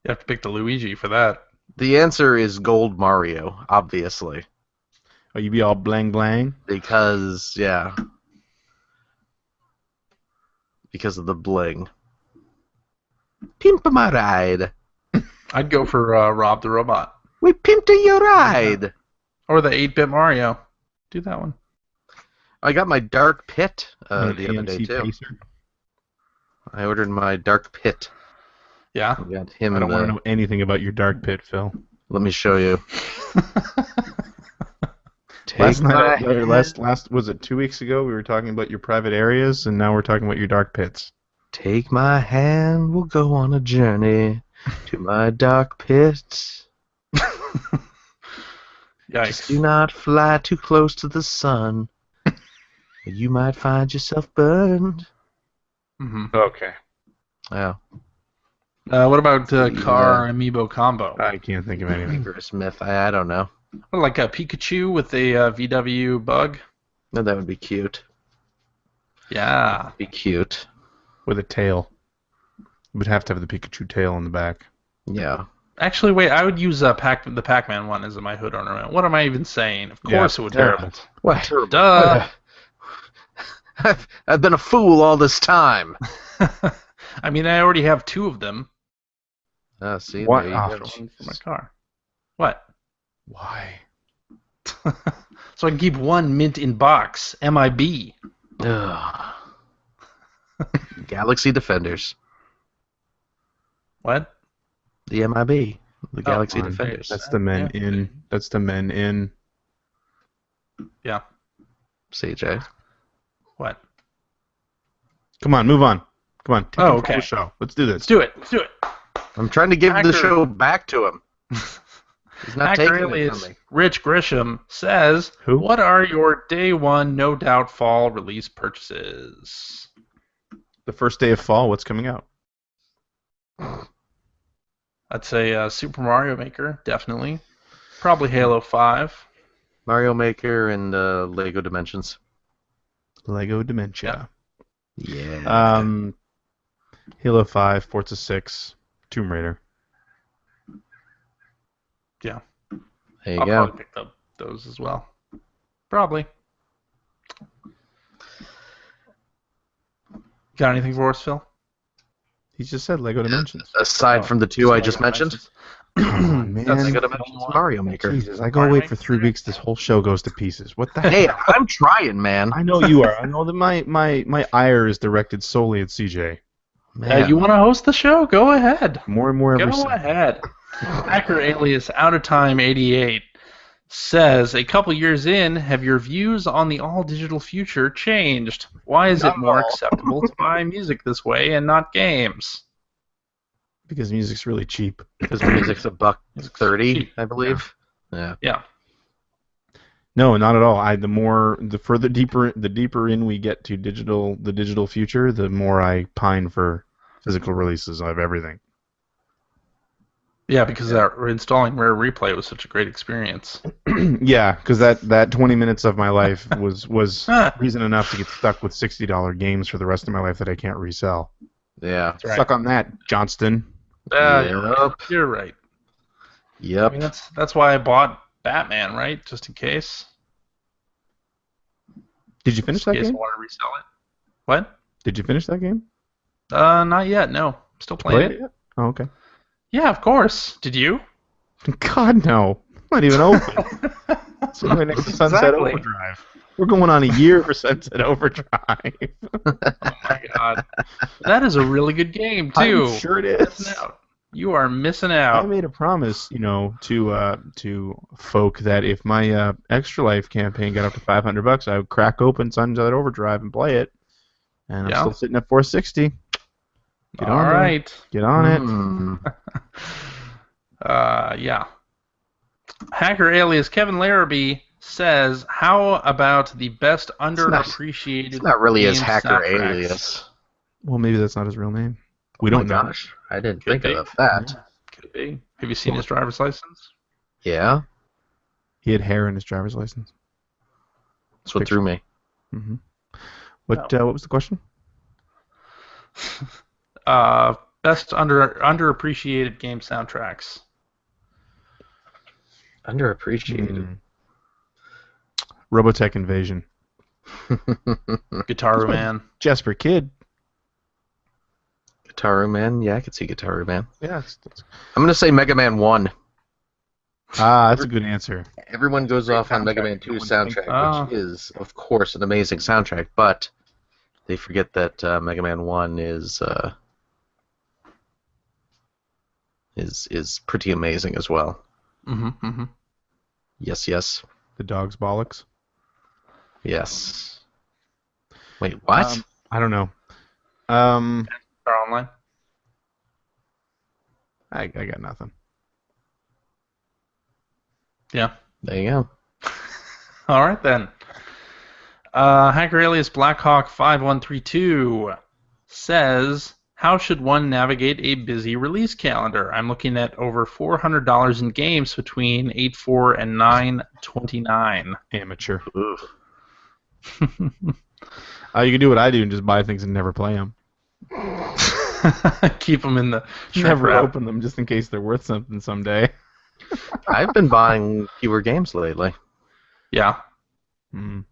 S1: You have to pick the Luigi for that.
S2: The answer is Gold Mario, obviously.
S3: Oh, you be all blang blang?
S2: Because of the bling. Pimp my ride.
S1: I'd go for Rob the Robot.
S2: We pimped your ride.
S1: Or the 8-bit Mario. Do that one.
S2: I got my Dark Pit the other
S3: AMC
S2: day, too.
S3: Pacer.
S2: I ordered my Dark Pit.
S1: Yeah?
S2: I got him.
S3: I don't want to know anything about your Dark Pit, Phil.
S2: Let me show you.
S3: Last was it 2 weeks ago? We were talking about your private areas, and now we're talking about your dark pits.
S2: Take my hand, we'll go on a journey to my dark pit.
S1: Yikes.
S2: Just do not fly too close to the sun, or you might find yourself burned.
S1: Mm-hmm.
S3: Okay.
S2: Yeah.
S1: What about car amiibo combo?
S3: I can't think of anything.
S2: Smith, I don't know.
S1: Like a Pikachu with a VW bug?
S2: No, that would be cute.
S1: Yeah.
S2: Be cute.
S3: With a tail. You would have to have the Pikachu tail on the back.
S2: Yeah.
S1: Actually, wait, I would use the Pac-Man one as my hood ornament. What am I even saying? Of course it would be that.
S2: What?
S1: Duh.
S2: I've been a fool all this time.
S1: I mean, I already have 2 of them.
S2: See,
S3: what?
S2: there you go.
S1: One for my car. What?
S3: Why?
S1: So I can keep 1 mint in box. MIB.
S2: Ugh. Galaxy Defenders.
S1: What?
S2: The MIB. The Galaxy
S3: Come on.
S2: Defenders.
S3: That's the men in. That's the men in.
S1: Yeah.
S2: CJ.
S1: What?
S3: Come on, move on. Come on. Take
S1: Oh,
S3: control
S1: okay.
S3: of the show. Let's do this.
S1: Let's do it. Let's do it.
S2: I'm trying to give the
S1: Hacker.
S2: show back to him. He's not
S1: Hacker
S2: taking it
S1: alias
S2: from me.
S1: Rich Grisham says,
S3: Who?
S1: what are your day 1 no doubt fall release purchases?
S3: The first day of fall. What's coming out?
S1: I'd say Super Mario Maker, definitely. Probably Halo 5.
S2: Mario Maker and Lego Dimensions.
S3: Lego Dementia.
S2: Yeah.
S3: Halo 5, Forza 6, Tomb Raider.
S1: Yeah.
S2: There you
S1: I'll
S2: go.
S1: probably pick up those as well. Probably. Got anything for us, Phil?
S3: He just said Lego Dimensions.
S2: Aside from the 2 I just mentioned.
S3: Come on, man.
S2: I gotta mention Mario Maker.
S3: Jesus, I go away for 3 weeks, this whole show goes to pieces. What the
S2: Hey,
S3: hell?
S2: I'm trying, man.
S3: I know you are. I know that my ire is directed solely at CJ.
S2: Man.
S1: You want to host the show? Go ahead.
S3: More and more every
S1: Go
S3: second.
S1: ahead. Hacker Alias Out of Time 88 says, a couple years in, have your views on the all-digital future changed? Why is
S3: Not
S1: it
S3: at
S1: more
S3: all.
S1: acceptable to buy music this way and not games?
S3: Because music's really cheap.
S2: Because music's $1.30,
S1: cheap.
S2: I believe. Yeah.
S1: Yeah.
S3: No, not at all. The deeper in we get to the digital future, the more I pine for physical releases of everything.
S1: Yeah, because installing Rare Replay was such a great experience.
S3: Yeah, because that 20 minutes of my life was reason enough to get stuck with $60 games for the rest of my life that I can't resell.
S2: Yeah.
S1: That's right.
S3: Suck on that, Johnston.
S1: You're right.
S2: Yep.
S1: I mean, that's why I bought Batman, right? Just in case.
S3: Did you finish that
S1: In case
S3: game?
S1: I want to resell it. What?
S3: Did you finish that game?
S1: Not yet. No, still playing it.
S3: yet? Oh, okay.
S1: Yeah, of course. Did you?
S3: God, no. Not even open. It's right next to Sunset
S1: Exactly.
S3: Overdrive. We're going on a year for Sunset Overdrive.
S1: Oh my god, that is a really good game too.
S3: I'm sure it
S1: Missing
S3: is.
S1: out. You are missing
S3: I
S1: out.
S3: made a promise, to folk that if my Extra Life campaign got up to $500, I would crack open Sunset Overdrive and play it. And I'm still sitting at 460. Get
S1: All
S3: on there.
S1: right.
S3: Get on it.
S2: Mm.
S1: Yeah. Hacker alias Kevin Larrabee says, "How about the best underappreciated?"
S2: It's not really his
S1: game
S2: hacker
S1: soundtracks?"
S2: alias.
S3: Well, maybe that's not his real name. We
S2: Oh my
S3: don't know.
S2: gosh, I didn't
S1: Could
S2: think
S1: be.
S2: of that.
S1: Could be. Have you seen his driver's license?
S2: Yeah,
S3: He had hair in his driver's license.
S2: that's what threw me.
S3: Mm-hmm. What was the question?
S1: Best underappreciated game soundtracks.
S2: Underappreciated.
S3: Robotech Invasion.
S1: Guitar Man.
S3: Jesper Kid.
S2: Guitar Man, yeah, I could see Guitar Man.
S3: Yeah.
S2: I'm gonna say Mega Man 1.
S3: That's a good answer.
S2: Everyone goes off on Mega Man 2's soundtrack, which is, of course, an amazing soundtrack, but they forget that Mega Man 1 is pretty amazing as well.
S1: Mm-hmm. Mm-hmm.
S2: Yes, yes,
S3: The Dog's Bollocks.
S2: yes. Wait, what?
S3: I don't know.
S1: Are online.
S3: I got nothing.
S1: Yeah.
S2: There you go.
S1: All right then. Hacker alias Blackhawk5132 says, "How should one navigate a busy release calendar? I'm looking at over $400 in games between 8/4 and 9/29."
S3: Amateur.
S2: Oof.
S3: You can do what I do and just buy things and never play them.
S1: Keep them in the shrink
S3: Never
S1: wrap.
S3: open them just in case they're worth something someday.
S2: I've been buying fewer games lately.
S1: Yeah.
S3: Mm.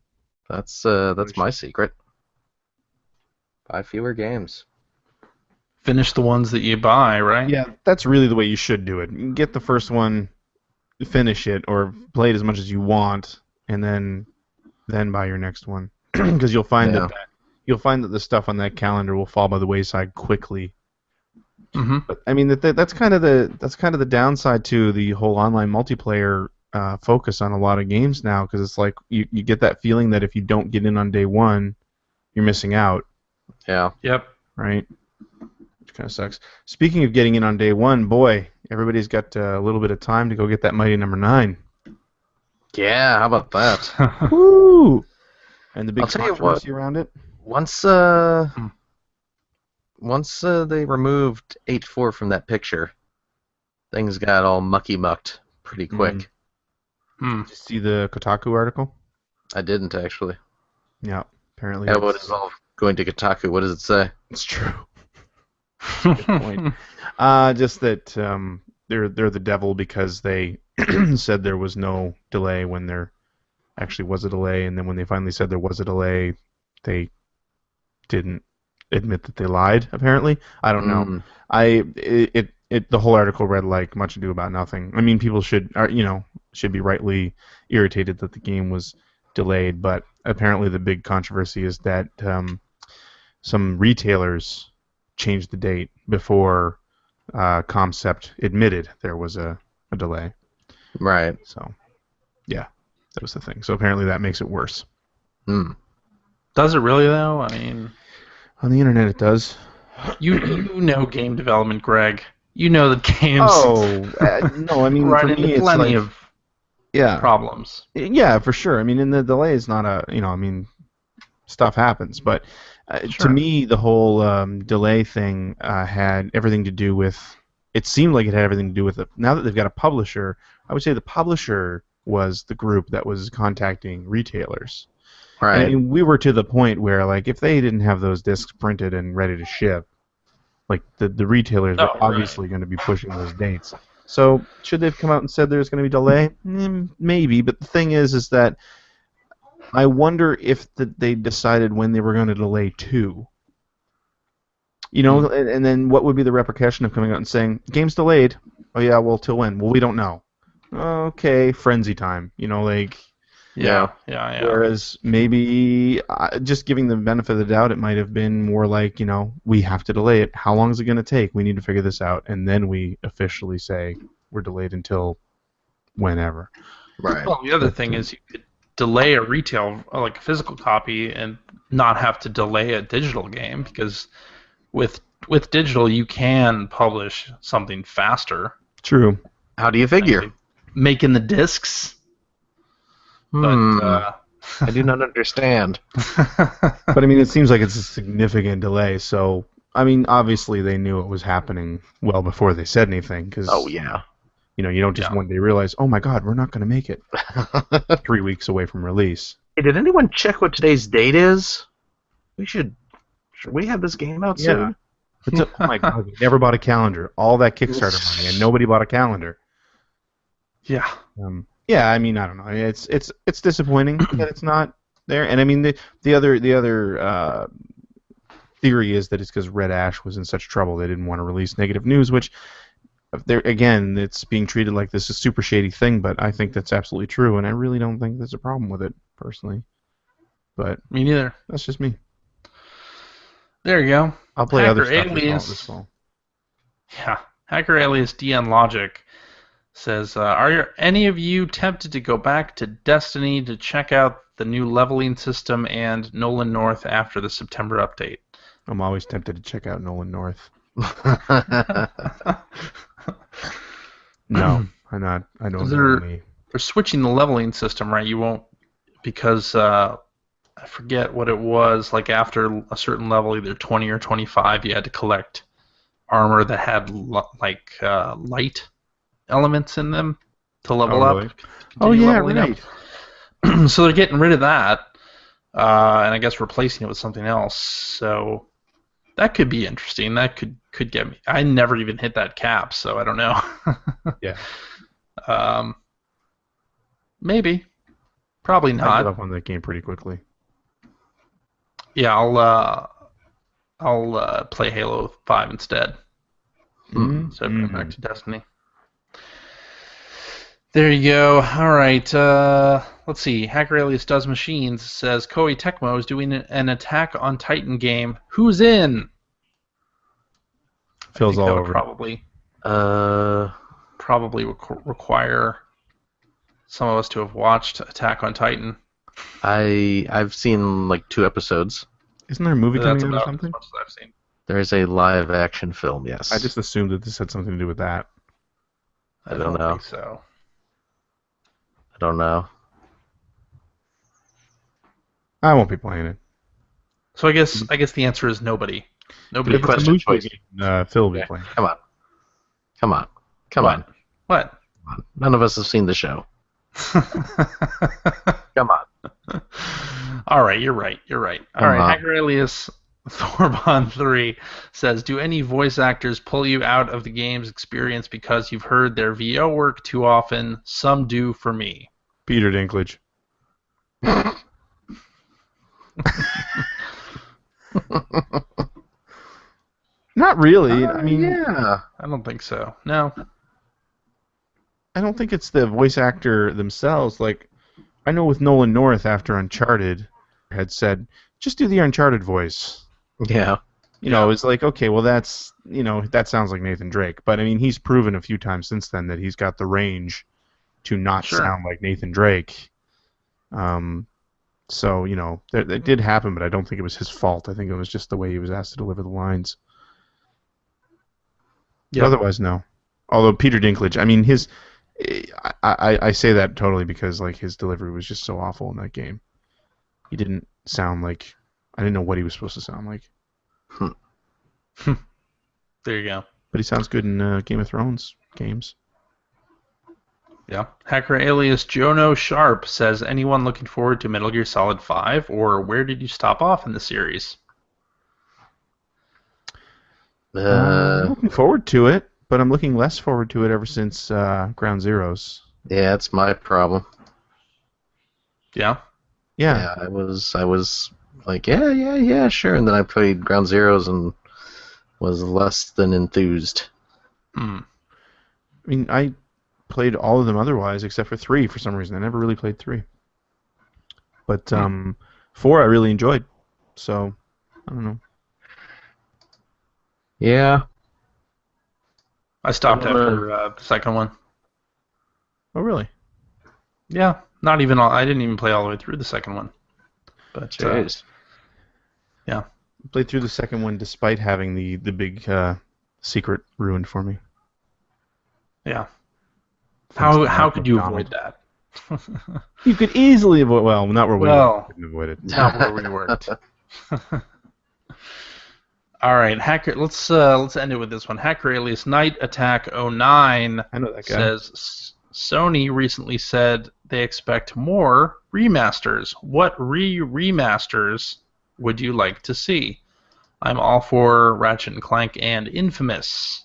S2: That's my secret. Buy fewer games.
S1: Finish the ones that you buy, right?
S3: Yeah, that's really the way you should do it. You get the first one, finish it, or play it as much as you want, and then buy your next one. Because you'll find that the stuff on that calendar will fall by the wayside quickly.
S1: Mm-hmm.
S3: But I mean that's kind of the downside to the whole online multiplayer focus on a lot of games now, because it's like you get that feeling that if you don't get in on day one, you're missing out,
S2: Yeah.
S1: Yep.
S3: right? Which kind of sucks. Speaking of getting in on day one, boy, everybody's got a little bit of time to go get that mighty number 9.
S2: Yeah, how about that?
S3: Woo! And the big
S2: I'll tell you
S3: controversy around it.
S2: Once they removed 8.4 from that picture, things got all mucky-mucked pretty quick.
S1: Hmm.
S3: Did you see the Kotaku article?
S2: I didn't, actually.
S3: Yeah, apparently.
S2: Yeah, what is all going to Kotaku? What does it say?
S3: It's true. Good point. Just that they're the devil because they said there was no delay when there actually was a delay, and then when they finally said there was a delay, they didn't admit that they lied. Apparently, I don't know. the whole article read like Much Ado About Nothing. I mean, people should be rightly irritated that the game was delayed, but apparently the big controversy is that some retailers changed the date before Concept admitted there was a delay.
S2: Right.
S3: So, yeah, that was the thing. So apparently that makes it worse.
S2: Hmm.
S1: Does it really, though? I mean,
S3: On the internet, it does.
S1: you know game development, Greg. You know that games
S3: No, I mean,
S1: run
S3: for
S1: into
S3: me, it's
S1: plenty
S3: like,
S1: of
S3: yeah,
S1: problems.
S3: yeah, for sure. I mean, and the delay is not I mean, stuff happens, but to
S1: Sure.
S3: me, the whole delay thing had everything to do with. It seemed like it had everything to do with it. Now that they've got a publisher, I would say the publisher was the group that was contacting retailers. And I
S2: Right.
S3: mean, we were to the point where, like, if they didn't have those discs printed and ready to ship, like the retailers were
S1: Oh, right.
S3: obviously going to be pushing those dates. So should they have come out and said there's going to be delay? Maybe, but the thing is that I wonder if they decided when they were going to delay to. You know, and then what would be the repercussion of coming out and saying game's delayed? Oh yeah, well till when? Well, we don't know. Okay, frenzy time. You know, like.
S1: Yeah.
S3: Whereas maybe just giving the benefit of the doubt, it might have been more like, we have to delay it. How long is it going to take? We need to figure this out, and then we officially say we're delayed until whenever.
S2: Right.
S1: Well, the other thing is you could delay a retail, like a physical copy, and not have to delay a digital game, because with digital you can publish something faster.
S3: True.
S2: How do you figure?
S1: Making the discs. But
S2: I do not understand.
S3: But I mean, it seems like it's a significant delay. So I mean, obviously they knew it was happening well before they said anything. Cause,
S2: Oh yeah.
S3: you don't just one day realize, oh my God, we're not going to make it 3 weeks away from release.
S2: Hey, did anyone check what today's date is? Should we have this game out soon?
S3: Oh my God, we never bought a calendar. All that Kickstarter money, and nobody bought a calendar.
S1: Yeah.
S3: Yeah, I mean, I don't know. It's disappointing that it's not there. And I mean, the other theory is that it's because Red Ash was in such trouble they didn't want to release negative news, which there again, it's being treated like this is a super shady thing. But I think that's absolutely true, and I really don't think there's a problem with it personally. But
S1: me neither.
S3: That's just me.
S1: There you go.
S3: I'll play
S1: Hacker
S3: other stuff
S1: Alias.
S3: this fall.
S1: Yeah, Hacker Alias DN Logic says, are any of you tempted to go back to Destiny to check out the new leveling system and Nolan North after the September update?
S3: I'm always tempted to check out Nolan North. No, I'm not. I don't know any.
S1: They're switching the leveling system, right? You won't, because I forget what it was, like after a certain level, either 20 or 25, you had to collect armor that had light elements in them to level
S3: really?
S1: up.
S3: Oh yeah, right.
S1: So they're getting rid of that, and I guess replacing it with something else. So that could be interesting. That could get me. I never even hit that cap, so I don't know.
S3: Yeah.
S1: Maybe. Probably
S3: I
S1: not.
S3: give up on that game pretty quickly.
S1: Yeah, I'll play Halo 5 instead. So I'm going back to Destiny. There you go. All right. Let's see. Hacker Alias Does Machines says Koei Tecmo is doing an Attack on Titan game. Who's in?
S3: Feels all over.
S1: Probably require some of us to have watched Attack on Titan.
S2: I've seen like 2 episodes.
S3: Isn't there a movie coming out or something?
S1: As much as I've seen.
S2: There is a live action film, yes.
S3: I just assumed that this had something to do with that.
S2: I don't know.
S1: Think so.
S2: I don't know.
S3: I won't be playing it.
S1: So I guess the answer is nobody. Nobody.
S2: Good question.
S3: Phil will be playing.
S2: Come on.
S1: What?
S2: None of us have seen the show. Come on.
S1: All right, you're right. All right, Hacker Alias Thorbon 3 says, do any voice actors pull you out of the game's experience because you've heard their VO work too often? Some do for me.
S3: Peter Dinklage. Not really. I mean,
S2: yeah.
S1: I don't think so. No.
S3: I don't think it's the voice actor themselves. Like, I know with Nolan North after Uncharted had said, just do the Uncharted voice.
S2: Yeah.
S3: You know, it's like, okay, well, that's, that sounds like Nathan Drake. But, I mean, he's proven a few times since then that he's got the range to not sound like Nathan Drake. So, that did happen, but I don't think it was his fault. I think it was just the way he was asked to deliver the lines. Yep. Otherwise, no. Although Peter Dinklage, I mean, I say that totally because, like, his delivery was just so awful in that game. He didn't sound like... I didn't know what he was supposed to sound like.
S1: There you go.
S3: But he sounds good in Game of Thrones games.
S1: Yeah. Hacker alias Jono Sharp says, anyone looking forward to Metal Gear Solid 5, or where did you stop off in the series?
S3: I'm looking forward to it, but I'm looking less forward to it ever since Ground Zeroes.
S2: Yeah, that's my problem.
S1: Yeah?
S2: Yeah, I was like, yeah, sure. And then I played Ground Zeroes and was less than enthused.
S3: I mean, I played all of them otherwise, except for 3 for some reason. I never really played 3. But 4 I really enjoyed. So, I don't know.
S2: Yeah.
S1: I stopped after the second one.
S3: Oh, really?
S1: Yeah. Not even all. I didn't even play all the way through the second one. But, yeah.
S3: I played through the second one despite having the big secret ruined for me.
S1: Yeah. How could you avoid that?
S3: You could easily avoid. Well, not where we couldn't avoid it.
S1: Not where we worked. All right, Hacker. Let's end it with this one. Hacker alias Night Attack 09
S3: I know that guy.
S1: Says Sony recently said they expect more remasters. What remasters would you like to see? I'm all for Ratchet and Clank and Infamous.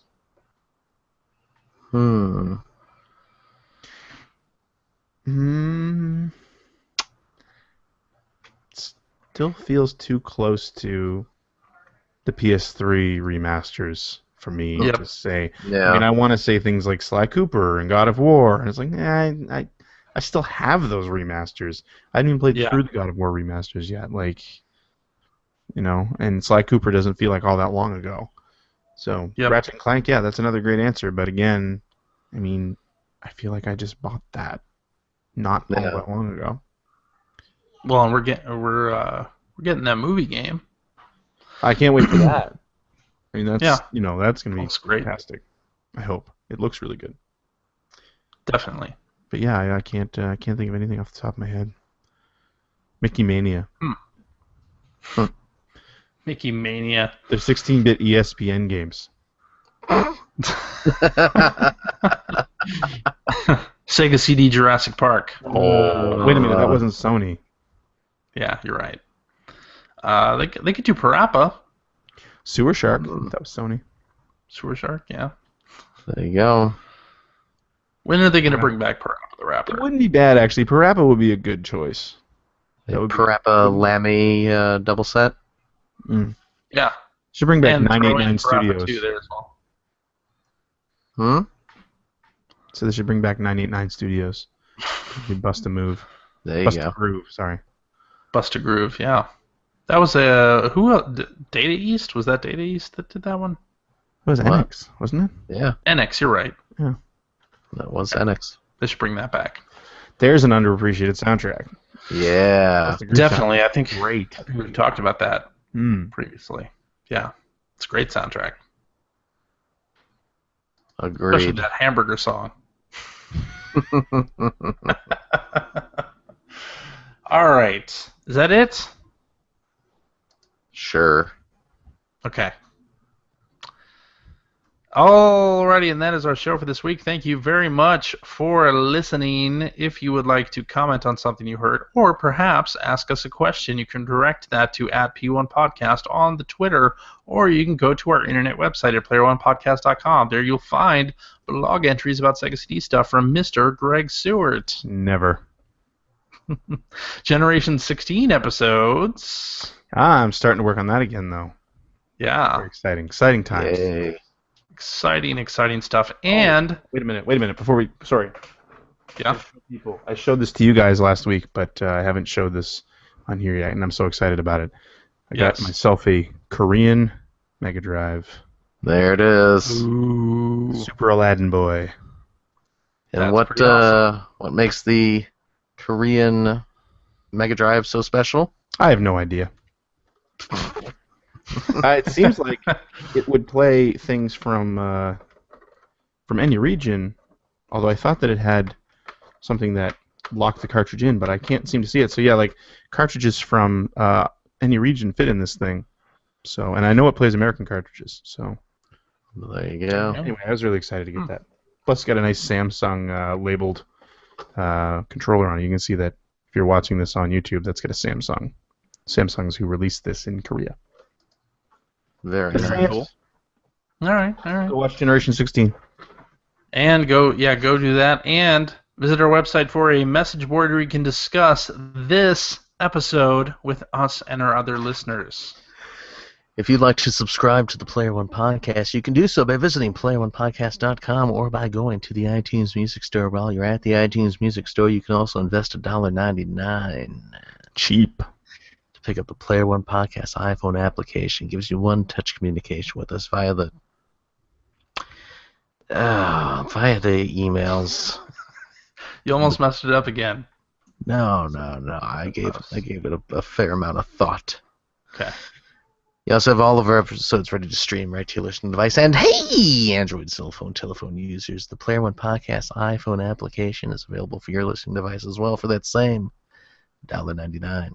S3: Still feels too close to the PS3 remasters for me to say.
S2: Yeah.
S3: I mean, I want to say things like Sly Cooper and God of War, and it's like, I still have those remasters. I haven't even played through the God of War remasters yet. Like, and Sly Cooper doesn't feel like all that long ago. So, Ratchet and Clank, that's another great answer. But again, I mean, I feel like I just bought that not all that long ago.
S1: Well, and we're getting that movie game.
S3: I can't wait for that. I mean, that's that's gonna be
S1: great.
S3: Fantastic. I hope it looks really good.
S1: Definitely.
S3: But yeah, I can't think of anything off the top of my head. Mickey Mania.
S1: Mickey Mania.
S3: They're 16-bit ESPN games.
S1: Sega CD Jurassic Park.
S3: Oh, wait a minute, that wasn't Sony.
S1: Yeah, you're right. They could do Parappa.
S3: Sewer Shark. That was Sony.
S1: Sewer Shark, yeah.
S2: There you go.
S1: When are they going to bring back Parappa the Rapper?
S3: It wouldn't be bad, actually. Parappa would be a good choice.
S2: That would Parappa Lammy double set.
S1: Yeah.
S3: Should bring back
S1: and
S3: 989 Studios.
S1: Too there as well.
S3: So they should bring back 989 Studios. You bust a move.
S2: There you
S3: Bust
S2: go.
S3: a groove, sorry.
S1: Bust a Groove, yeah. That was Data East? Was that Data East that did that one?
S3: It was NX, wasn't it?
S2: Yeah.
S1: NX, you're right.
S3: Yeah.
S2: That was NX.
S1: They should bring that back.
S3: There's an underappreciated soundtrack.
S2: Yeah.
S1: Definitely. I think
S3: great.
S1: we've talked about that previously. Yeah. It's a great soundtrack.
S2: Agreed.
S1: Especially that hamburger song. All right. Is that it?
S2: Sure.
S1: Okay. Alrighty, and that is our show for this week. Thank you very much for listening. If you would like to comment on something you heard, or perhaps ask us a question, you can direct that to @P1Podcast on the Twitter, or you can go to our internet website at player1podcast.com. There you'll find blog entries about Sega CD stuff from Mr. Greg Seward.
S3: Never.
S1: Generation 16 episodes.
S3: I'm starting to work on that again, though.
S1: Yeah.
S3: Very exciting. Exciting times.
S2: Yay.
S1: Exciting stuff. And
S3: Wait a minute. Before we, sorry.
S1: yeah.
S3: I showed this to you guys last week, but I haven't showed this on here yet, and I'm so excited about it. I got myself a Korean Mega Drive.
S2: There it is.
S1: Ooh.
S3: Super Aladdin boy.
S2: And
S1: That's pretty awesome.
S2: what makes the Korean Mega Drive so special?
S3: I have no idea. It seems like it would play things from any region, although I thought that it had something that locked the cartridge in, but I can't seem to see it. So yeah, like cartridges from any region fit in this thing. So, and I know it plays American cartridges. So
S2: There you go.
S3: anyway, I was really excited to get that. Plus, it's got a nice Samsung labeled controller on it. You can see that if you're watching this on YouTube, that's got a Samsung. Samsung's who released this in Korea.
S2: Very cool.
S1: All right.
S3: Go watch Generation 16.
S1: And go do that. And visit our website for a message board where you can discuss this episode with us and our other listeners.
S2: If you'd like to subscribe to the Player One Podcast, you can do so by visiting playeronepodcast.com or by going to the iTunes Music Store. While you're at the iTunes Music Store, you can also invest $1.99.
S3: Cheap.
S2: To pick up the Player One Podcast iPhone application. It gives you one-touch communication with us via the emails.
S1: You almost messed it up again.
S2: No. I gave it a fair amount of thought.
S1: Okay.
S2: You also have all of our episodes ready to stream right to your listening device. And hey, Android cell phone, telephone users, the Player One Podcast iPhone application is available for your listening device as well for that same $1.99.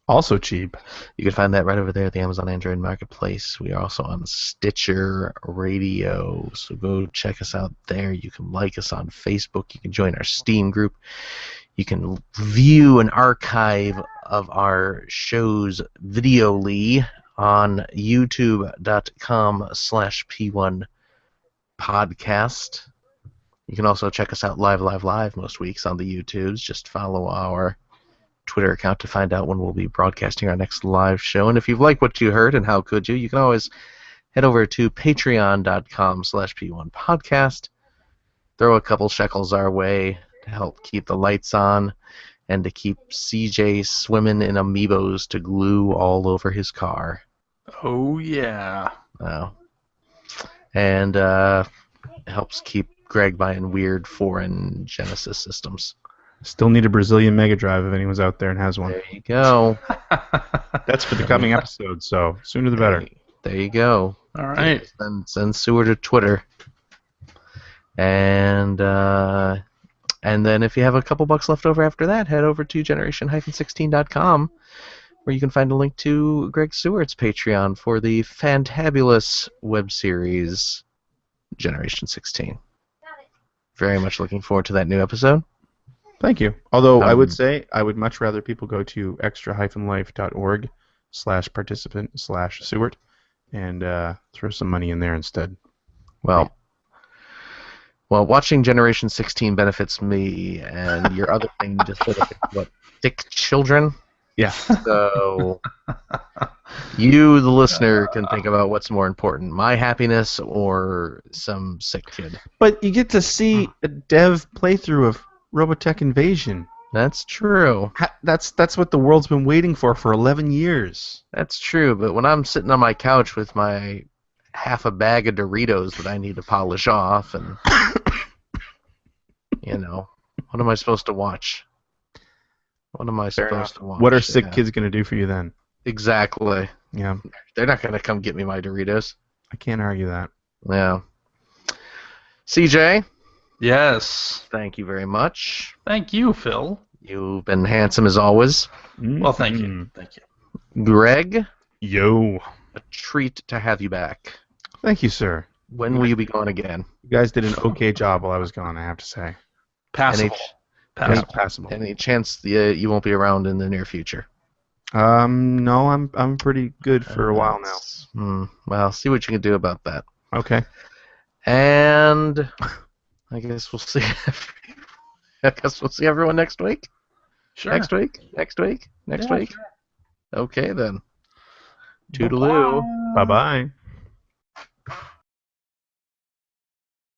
S3: Also cheap.
S2: You can find that right over there at the Amazon Android Marketplace. We are also on Stitcher Radio, so go check us out there. You can like us on Facebook. You can join our Steam group. You can view an archive of our shows videoly on youtube.com/P1podcast. You can also check us out live most weeks on the YouTubes. Just follow our Twitter account to find out when we'll be broadcasting our next live show. And if you've liked what you heard, and how could you can always head over to patreon.com/P1podcast. Throw a couple shekels our way to help keep the lights on and to keep CJ swimming in Amiibos to glue all over his car.
S1: Oh, yeah.
S2: Wow. And helps keep Greg buying weird foreign Genesis systems.
S3: Still need a Brazilian Mega Drive if anyone's out there and has one.
S2: There you go.
S3: That's for the coming episode, so sooner the better.
S2: There you go.
S1: All right.
S2: Send Seward to Twitter. And then if you have a couple bucks left over after that, head over to generation-16.com where you can find a link to Greg Seward's Patreon for the fantabulous web series Generation 16. Very much looking forward to that new episode.
S3: Thank you. Although I would say I would much rather people go to extra-life.org/participant/Seward and throw some money in there instead.
S2: Well, watching Generation 16 benefits me, and your other thing just sort of what sick children.
S3: Yeah.
S2: So you, the listener, can think about what's more important: my happiness or some sick kid.
S3: But you get to see a dev playthrough of Robotech Invasion.
S2: That's true.
S3: That's what the world's been waiting for 11 years.
S2: That's true, but when I'm sitting on my couch with my half a bag of Doritos that I need to polish off, and what am I supposed to watch? What am I supposed to watch?
S3: What are sick kids going to do for you then?
S2: Exactly.
S3: Yeah.
S2: They're not going to come get me my Doritos.
S3: I can't argue that.
S2: Yeah. CJ?
S1: Yes.
S2: Thank you very much.
S1: Thank you, Phil.
S2: You've been handsome as always.
S1: Well, thank you. Thank you.
S2: Greg?
S3: Yo.
S2: A treat to have you back.
S3: Thank you, sir.
S2: When will you be gone again?
S3: You guys did an okay job while I was gone, I have to say.
S1: Passable.
S3: Passable.
S2: Any chance you won't be around in the near future?
S3: No, I'm pretty good for a while now.
S2: Well, see what you can do about that.
S3: Okay.
S2: And I guess we'll see. Everyone next week.
S1: Sure.
S2: Next week.
S1: Yeah,
S2: Sure. Okay then. Toodaloo.
S3: Bye bye.